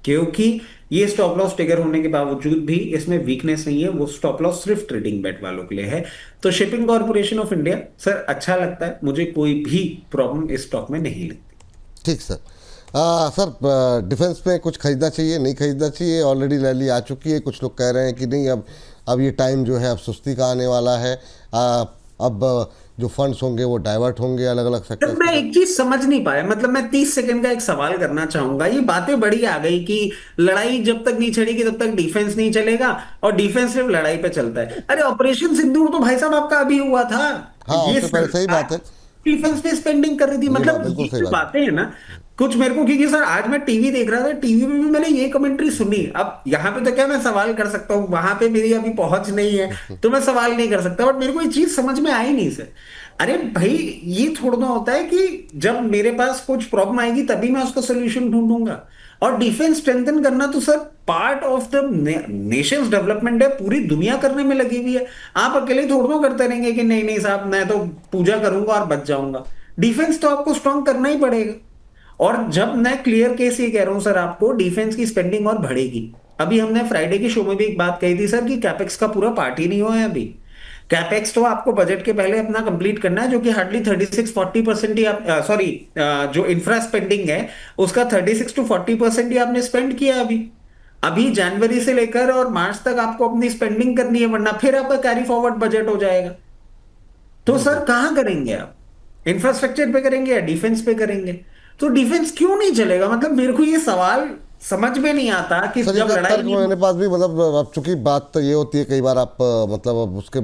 क्योंकि ये स्टॉप लॉस ट्रिगर होने के बावजूद भी इसमें वीकनेस नहीं है। वो स्टॉप लॉस सिर्फ ट्रेडिंग बेट वालों के लिए है। तो shipping corporation of India sir अच्छा लगता है मुझे, कोई भी प्रॉब्लम इस स्टॉक में नहीं लगती। ठीक सर। सर डिफेंस में कुछ खरीदना चाहिए, नहीं खरीदना चाहिए? ऑलरेडी रैली आ चुकी है, कुछ लोग कह रहे हैं कि नहीं, अब ये टाइम जो है अब सुस्ती का आने वाला है। अब जो फंड्स होंगे वो डाइवर्ट होंगे अलग अलग सेक्टर। मैं एक चीज समझ नहीं पाया, मतलब मैं 30 सेकंड का एक सवाल करना चाहूंगा। ये बातें बड़ी आ गई कि लड़ाई जब तक नहीं छड़ेगी तब तक डिफेंस नहीं चलेगा, और डिफेंस सिर्फ लड़ाई पे चलता है। अरे ऑपरेशन सिंदूर तो भाई साहब आपका अभी हुआ था। हाँ, ये उससे पहले सही बात है, डिफेंस पे स्पेंडिंग कर रही थी। मतलब बिल्कुल ये सही जो बात है। बातें हैं ना, कुछ मेरे को, क्योंकि सर आज मैं टीवी देख रहा था, टीवी में भी मैंने ये कमेंट्री सुनी। अब यहाँ पे तो क्या मैं सवाल कर सकता हूँ, वहां पे मेरी अभी पहुंच नहीं है तो मैं सवाल नहीं कर सकता। बट मेरे को ये चीज समझ में आई नहीं सर। अरे भाई, ये थोड़ा होता है कि जब मेरे पास कुछ प्रॉब्लम आएगी तभी मैं उसका सोल्यूशन ढूंढूंगा। और डिफेंस स्ट्रेंथन करना तो sir part of the Nations development है, पूरी दुनिया करने में लगी हुई है। आप अकेले थोड़ा करते रहेंगे कि नहीं नहीं साहब मैं तो पूजा करूंगा और बच जाऊंगा। डिफेंस तो आपको स्ट्रांग करना ही पड़ेगा। और जब मैं क्लियर केस ये कह रहा हूं सर, आपको डिफेंस की स्पेंडिंग और बढ़ेगी। अभी हमने फ्राइडे के शो में भी एक बात कही थी सर कि कैपेक्स का पूरा पार्ट ही नहीं हुआ है अभी। कैपेक्स तो आपको बजट के पहले अपना कंप्लीट करना है, जो कि हार्डली 36-40% ही आप, सॉरी, जो इंफ्रा स्पेंडिंग है उसका 36 to 40% ही आपने स्पेंड किया अभी। अभी जनवरी से लेकर और मार्च तक आपको अपनी स्पेंडिंग करनी है, वरना फिर आपका कैरी फॉरवर्ड बजट हो जाएगा। तो बिल्कुल। सर कहाँ करेंगे आप? इंफ्रास्ट्रक्चर पे करेंगे या डिफेंस पे करेंगे? तो डिफेंस क्यों नहीं चलेगा? मतलब मेरे को ये सवाल समझ में नहीं आता कि सर जब इसका लड़ाई तर्क नहीं। मेरे पास भी, मतलब अब चूंकि बात तो ये होती है कई बार आप मतलब अब उसके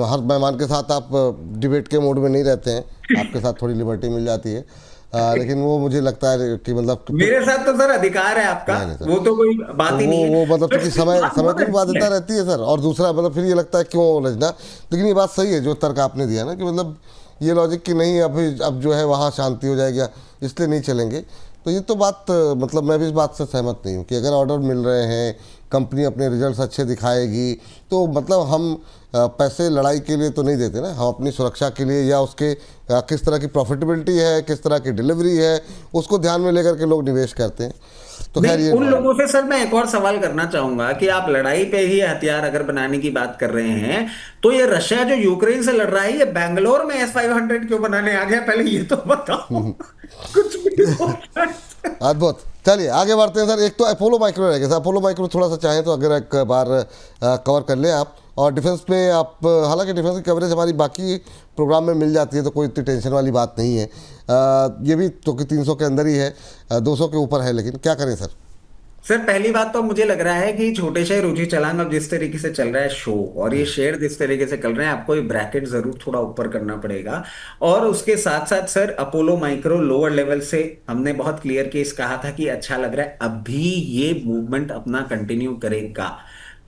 हर मेहमान के साथ आप डिबेट के मोड में नहीं रहते हैं, आपके साथ थोड़ी लिबर्टी मिल जाती है। लेकिन वो मुझे लगता है कि मतलब कि मेरे साथ तो सर अधिकार है आपका, नहीं नहीं सर, वो तो कोई तो बात ही वो नहीं है। वो मतलब बट क्योंकि स्टिल समय बात समय बहुत की भी अच्छी बाध्यता है। रहती है सर, और दूसरा मतलब फिर ये लगता है क्यों उलझना। लेकिन ये बात सही है जो तर्क आपने दिया ना, कि मतलब ये लॉजिक कि नहीं अभी अब जो है वहाँ शांति हो जाएगी इसलिए नहीं चलेंगे। तो ये तो बात मतलब मैं भी इस बात से सहमत नहीं हूँ कि अगर ऑर्डर मिल रहे हैं, कंपनी अपने रिजल्ट्स अच्छे दिखाएगी, तो मतलब हम पैसे लड़ाई के लिए तो नहीं देते ना, हम अपनी सुरक्षा के लिए या उसके किस तरह की प्रॉफिटेबिलिटी है, किस तरह की डिलीवरी है, उसको ध्यान में लेकर के लोग निवेश करते हैं। तो खैर नहीं, ये उन लोगों से सर मैं एक और सवाल करना चाहूंगा कि आप लड़ाई पे ही हथियार अगर बनाने की बात कर रहे हैं, तो ये रशिया जो यूक्रेन से लड़ रहा है, ये बैंगलोर में S-500 क्यों बनाने आ गया? पहले ये तो बताओ। कुछ भी हो सकता है। अद्भुत। चलिए आगे बढ़ते हैं सर। एक तो अपोलो माइक्रो रहेगा सर, अपोलो माइक्रो थोड़ा सा चाहें तो अगर एक बार कवर कर लें आप। और डिफेंस में आप हालांकि डिफेंस की कवरेज हमारी बाकी प्रोग्राम में मिल जाती है, तो कोई इतनी टेंशन वाली बात नहीं है। ये भी तो कि 300 के अंदर ही है, 200 के ऊपर है, लेकिन क्या करें सर। सर पहली बात तो मुझे लग रहा है कि छोटे से रुचि चलांग अब जिस तरीके से चल रहा है शो, और ये शेयर जिस तरीके से चल रहे हैं, आपको ये ब्रैकेट जरूर थोड़ा ऊपर करना पड़ेगा। और उसके साथ साथ sir Apollo micro lower level से हमने बहुत क्लियर केस कहा था कि अच्छा लग रहा है, अभी ये मूवमेंट अपना कंटिन्यू करेगा।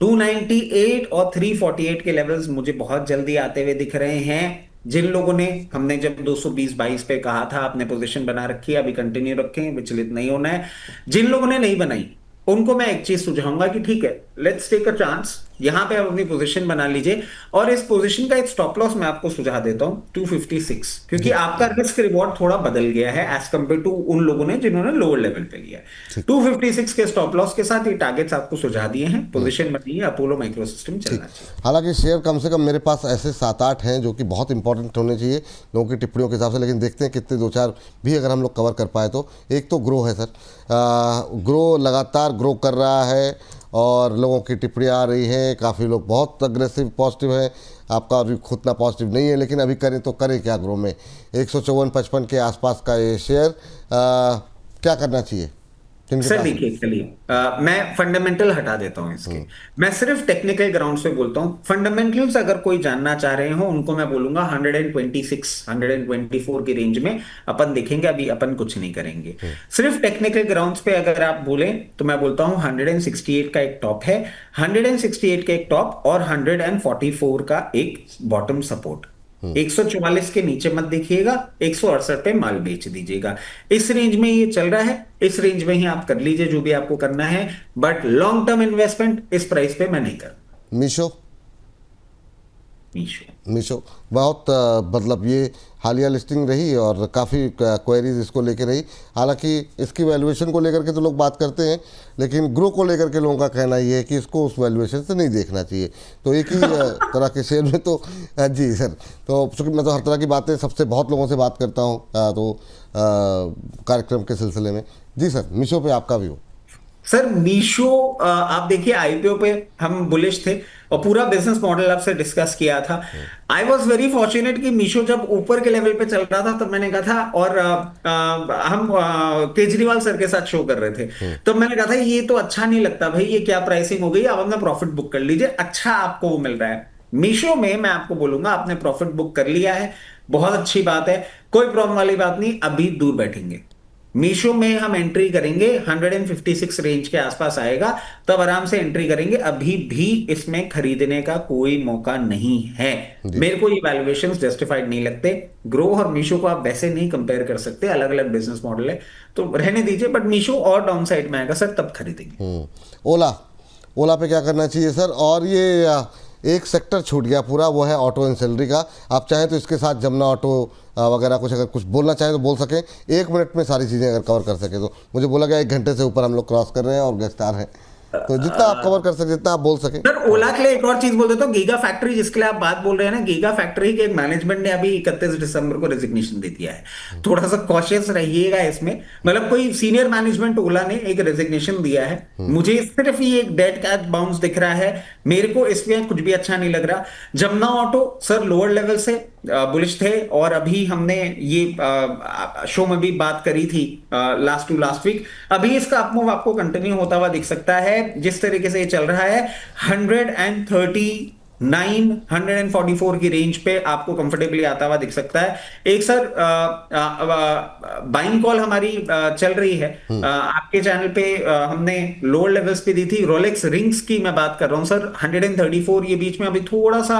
298 और 348 के लेवल्स मुझे बहुत जल्दी आते हुए दिख रहे हैं। जिन लोगों ने, हमने जब 220-22 पे कहा था आपने पोजीशन बना रखी है, अभी कंटिन्यू रखें, विचलित नहीं होना है। जिन लोगों ने नहीं बनाई उनको मैं एक चीज सुझाऊंगा कि ठीक है, लेट्स टेक अ चांस, यहां पे आप अपनी पोजीशन बना लीजिए। और इस पोजीशन का एक स्टॉप लॉस मैं आपको सुझा देता हूं 256, क्योंकि जी आपका रिस्क रिवॉर्ड थोड़ा बदल गया है एज कंपेयर टू उन लोगों ने जिन्होंने लोअर लेवल पे लिया है। ठीक। 256 के स्टॉप लॉस के साथ ये टारगेट्स आपको सुझा दिए हैं, पोजीशन बनी है, अपोलो माइक्रो सिस्टम ठीक। चलना चाहिए। हालांकि शेयर कम से कम मेरे पास ऐसे 7-8 हैं जो कि बहुत इंपॉर्टेंट होने चाहिए लोगों की टिप्पणियों के हिसाब से, लेकिन देखते हैं कितने 2-4 भी अगर हम लोग कवर कर पाए तो। एक तो ग्रो है सर, ग्रो लगातार ग्रो कर रहा है और लोगों की टिप्पणियाँ आ रही हैं, काफ़ी लोग बहुत अग्रेसिव पॉजिटिव है। आपका अभी खुद ना पॉजिटिव नहीं है, लेकिन अभी करें तो करें क्या ग्रो में। 154-55 के आसपास का ये शेयर क्या करना चाहिए जिनके सर पास। देखिए, चलिए मैं फंडामेंटल हटा देता हूं इसके, मैं सिर्फ टेक्निकल ग्राउंड्स पे बोलता हूं। फंडामेंटल्स अगर कोई जानना चाह रहे हो उनको मैं बोलूंगा 126 124 की रेंज में अपन देखेंगे, अभी अपन कुछ नहीं करेंगे। सिर्फ टेक्निकल ग्राउंड्स पे अगर आप बोले तो मैं बोलता हूं 168 का एक टॉप है, 168 का एक टॉप और 144 का एक बॉटम सपोर्ट। 144 के नीचे मत देखिएगा, 168 पे माल बेच दीजिएगा। इस रेंज में ये चल रहा है, इस रेंज में ही आप कर लीजिए जो भी आपको करना है, बट लॉन्ग टर्म इन्वेस्टमेंट इस प्राइस पे मैं नहीं कर। मीशो। मीशो मीशो बहुत मतलब ये हालिया लिस्टिंग रही और काफ़ी क्वेरीज इसको लेकर रही। हालांकि इसकी वैल्यूएशन को लेकर के तो लोग बात करते हैं, लेकिन ग्रो को लेकर के लोगों का कहना ये है कि इसको उस वैल्यूएशन से नहीं देखना चाहिए। तो एक ही तरह के शेयर में तो जी सर, तो चूँकि मैं तो हर तरह की बातें सबसे बहुत लोगों से बात करता हूँ तो कार्यक्रम के सिलसिले में। जी सर, मीशो पे आपका व्यू। सर मीशो, आप देखिए आईपीओ पे हम बुलिश थे और पूरा बिजनेस मॉडल आपसे डिस्कस किया था। आई वॉज वेरी फॉर्चुनेट कि मीशो जब ऊपर के लेवल पे चल रहा था तब मैंने कहा था, और हम केजरीवाल सर के साथ शो कर रहे थे, तो मैंने कहा था ये तो अच्छा नहीं लगता भाई, ये क्या प्राइसिंग हो गई, आप अपना प्रॉफिट बुक कर लीजिए, अच्छा आपको वो मिल रहा है। मीशो में मैं आपको बोलूंगा आपने प्रॉफिट बुक कर लिया है, बहुत अच्छी बात है, कोई प्रॉब्लम वाली बात नहीं, अभी दूर बैठेंगे। मीशो में हम एंट्री करेंगे 156 रेंज के आसपास आएगा, तब आराम से एंट्री करेंगे, अभी भी इसमें खरीदने का कोई मौका नहीं है। जी मेरे को ये वैल्यूएशंस जस्टिफाइड नहीं लगते। ग्रो और मीशो को आप वैसे नहीं कंपेयर कर सकते, अलग अलग बिजनेस मॉडल है, तो रहने दीजिए। बट मीशो और डाउन साइड में आएगा सर, तब खरीदेंगे। ओला। ओला पे क्या करना चाहिए सर। और ये एक सेक्टर छूट गया पूरा, वो है ऑटो एंड सैलरी का। आप चाहें तो इसके साथ जमुना ऑटो वगैरह कुछ अगर कुछ बोलना चाहें तो बोल सकें, 1 मिनट में सारी चीज़ें अगर कवर कर सकें तो। मुझे बोला गया 1 घंटे से ऊपर हम लोग क्रॉस कर रहे हैं और गेस्ट आ रहे हैं। तो जितना आप कवर कर सके, जितना आप बोल सकें। सर ओला के लिए एक और चीज बोल देता हूँ, गीगा फैक्ट्री जिसके लिए आप बात बोल रहे हैं ना, गीगा फैक्ट्री के मैनेजमेंट ने अभी 31 दिसंबर को रेजिग्नेशन दे दिया है। थोड़ा सा कॉशियस रहिएगा इसमें, मतलब कोई सीनियर मैनेजमेंट ओला ने एक रेजिग्नेशन दिया है। मुझे सिर्फ ये एक डेड कैट बाउंस दिख रहा है, मेरे को इसमें कुछ भी अच्छा नहीं लग रहा। Jamuna auto sir lower level से बुलिश थे, और अभी हमने ये शो में भी बात करी थी लास्ट वीक। अभी इसका अपमूव आपको कंटिन्यू होता हुआ दिख सकता है जिस तरीके से ये चल रहा है। 139 144 की रेंज पे आपको कंफर्टेबली आता हुआ दिख सकता है। एक सर बाइंग कॉल हमारी चल रही है आपके चैनल पे, हमने लोअर लेवल्स पे दी थी। रोलेक्स रिंग्स की मैं बात कर रहा हूं सर, 134 ये बीच में अभी थोड़ा सा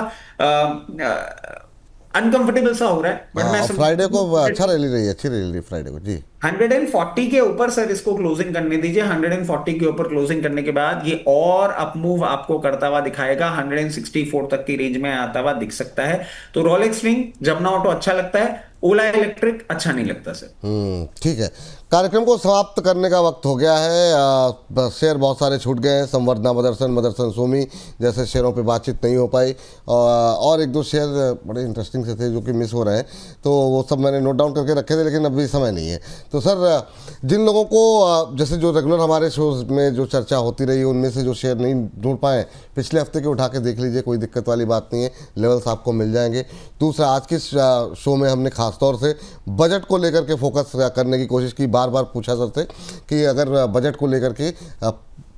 अनकंफर्टेबल सा हो रहा है, बट मैं फ्राइडे को अच्छा रैली रही, अच्छी रैली रही फ्राइडे को जी। 140 के ऊपर सर इसको क्लोजिंग करने दीजिए। 140 के ऊपर क्लोजिंग करने के बाद ये और अपमूव आपको करता हुआ दिखाएगा, 164 तक की रेंज में आता हुआ दिख सकता है। तो रोलेक्स रिंग, जमुना ऑटो अच्छा लगता है, ओला इलेक्ट्रिक अच्छा नहीं लगता सर। ठीक है, कार्यक्रम को समाप्त करने का वक्त हो गया है। शेयर बहुत सारे छूट गए हैं, संवर्धना मदरसन सोमी जैसे शेयरों पे बातचीत नहीं हो पाई, और एक दो शेयर बड़े इंटरेस्टिंग से थे जो कि मिस हो रहे हैं, तो वो सब मैंने नोट डाउन करके रखे थे, लेकिन अभी समय नहीं है। तो सर जिन लोगों को जैसे जो रेगुलर हमारे शोज में जो चर्चा होती रही, उनमें से जो शेयर नहीं ढूंढ पाए, पिछले हफ्ते के उठा के देख लीजिए, कोई दिक्कत वाली बात नहीं है, लेवल्स आपको मिल जाएंगे। दूसरा, आज के शो में हमने खासतौर से बजट को लेकर के फोकस करने की कोशिश की। बार बार पूछा सर से कि अगर बजट को लेकर के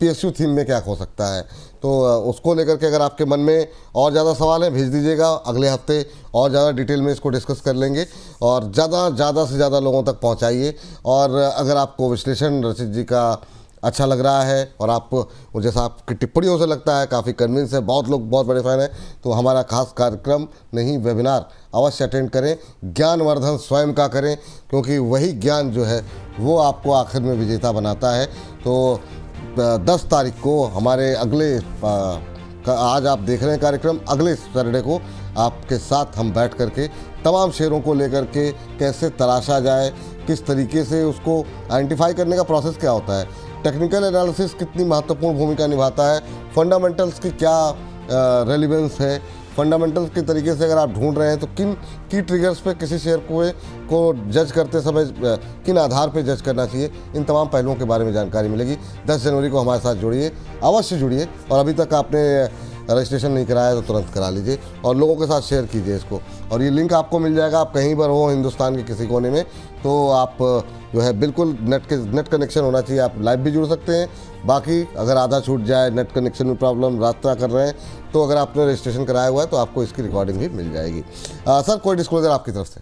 PSU थीम में क्या हो सकता है, तो उसको लेकर के अगर आपके मन में और ज़्यादा सवाल हैं भेज दीजिएगा, अगले हफ्ते और ज़्यादा डिटेल में इसको डिस्कस कर लेंगे, और ज़्यादा से ज़्यादा लोगों तक पहुंचाइए। और अगर आपको विश्लेषण रचित जी का अच्छा लग रहा है, और आप जैसा आपकी टिप्पणियों से लगता है काफ़ी कन्विंस है, बहुत लोग बहुत बड़े फ़ैन हैं, तो हमारा खास कार्यक्रम नहीं वेबिनार अवश्य अटेंड करें। ज्ञानवर्धन स्वयं का करें, क्योंकि वही ज्ञान जो है वो आपको आखिर में विजेता बनाता है। तो 10 तारीख को हमारे अगले आज आप देख रहे हैं कार्यक्रम, अगले सैटरडे को आपके साथ हम बैठ करके तमाम शेयरों को लेकर के कैसे तराशा जाए, किस तरीके से उसको आइडेंटिफाई करने का प्रोसेस क्या होता है, टेक्निकल एनालिसिस कितनी महत्वपूर्ण भूमिका निभाता है, फंडामेंटल्स की क्या रेलिवेंस है, फंडामेंटल्स के तरीके से अगर आप ढूंढ रहे हैं तो किन की ट्रिगर्स पे किसी शेयर को जज करते समय किन आधार पे जज करना चाहिए, इन तमाम पहलुओं के बारे में जानकारी मिलेगी। 10 जनवरी को हमारे साथ जुड़िए, अवश्य जुड़िए, और अभी तक आपने रजिस्ट्रेशन नहीं कराया तो तुरंत करा लीजिए और लोगों के साथ शेयर कीजिए इसको। और ये लिंक आपको मिल जाएगा, आप कहीं पर हो हिंदुस्तान के किसी कोने में, तो आप जो है बिल्कुल नेट कनेक्शन होना चाहिए, आप लाइव भी जुड़ सकते हैं। बाकी अगर आधा छूट जाए, नेट कनेक्शन में प्रॉब्लम, रास्ता कर रहे हैं, तो अगर आपने रजिस्ट्रेशन कराया हुआ है तो आपको इसकी रिकॉर्डिंग भी मिल जाएगी। सर कोई डिस्क्लोजर आपकी तरफ से?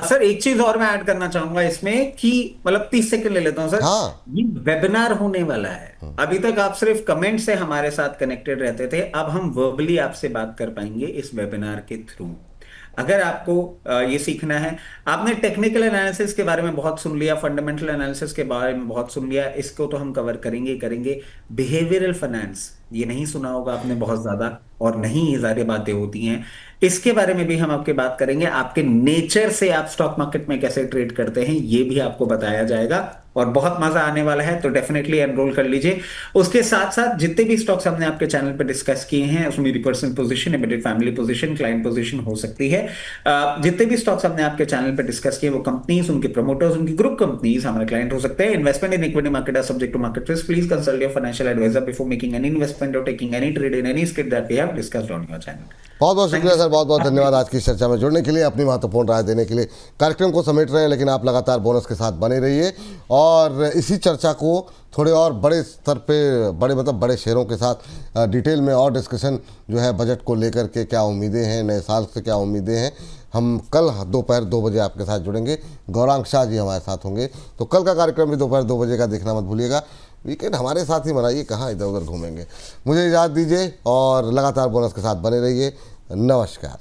सर एक चीज और मैं ऐड करना चाहूंगा इसमें कि मतलब 30 सेकंड ले लेता हूं सर। हाँ। ये वेबिनार होने वाला है, अभी तक आप सिर्फ कमेंट से हमारे साथ कनेक्टेड रहते थे, अब हम वर्बली आपसे बात कर पाएंगे इस वेबिनार के थ्रू। अगर आपको ये सीखना है, आपने टेक्निकल एनालिसिस के बारे में बहुत सुन लिया, फंडामेंटल एनालिसिस के बारे में बहुत सुन लिया, इसको तो हम कवर करेंगे। बिहेवियरल फाइनेंस ये नहीं सुना होगा आपने बहुत ज्यादा, और नहीं ये सारी बातें होती हैं, इसके बारे में भी हम आपके बात करेंगे। आपके नेचर से आप स्टॉक मार्केट में कैसे ट्रेड करते हैं ये भी आपको बताया जाएगा, और बहुत मजा आने वाला है, तो डेफिनेटली एनरोल कर लीजिए। उसके साथ साथ जितने भी स्टॉक्स हमने आपके चैनल पर डिस्कस किए हैं, उसमें मेरी personal position, emitted family position, client position हो सकती है। जितने भी स्टॉक्स हमने आपके चैनल पर डिस्कस किए, वो कंपनीज, उनके प्रमोटर्स, उनकी ग्रुप कंपनीज हमारे क्लाइंट हो सकते हैं। Investment in equity market are subject to market risk, please consult your financial advisor before making any investment or taking any trade in any skill that we have discussed on your channel. बहुत बहुत शुक्रिया सर, बहुत बहुत धन्यवाद आज की इस चर्चा में जुड़ने के लिए, अपनी महत्वपूर्ण राय देने के लिए। कार्यक्रम को समेट रहे हैं, लेकिन आप लगातार बोनस के साथ बने रहिए, और इसी चर्चा को थोड़े और बड़े स्तर पे, बड़े शेयरों के साथ डिटेल में और डिस्कशन जो है बजट को लेकर के, क्या उम्मीदें हैं, नए साल से क्या उम्मीदें हैं, हम कल दोपहर 2 बजे आपके साथ जुड़ेंगे। गौरांग शाह जी हमारे साथ होंगे, तो कल का कार्यक्रम भी दोपहर 2 बजे का देखना मत भूलिएगा। वीकेंड हमारे साथ ही मनाइए, कहाँ इधर उधर घूमेंगे। मुझे इजाज़त दीजिए और लगातार बोनस के साथ बने रहिए। नमस्कार।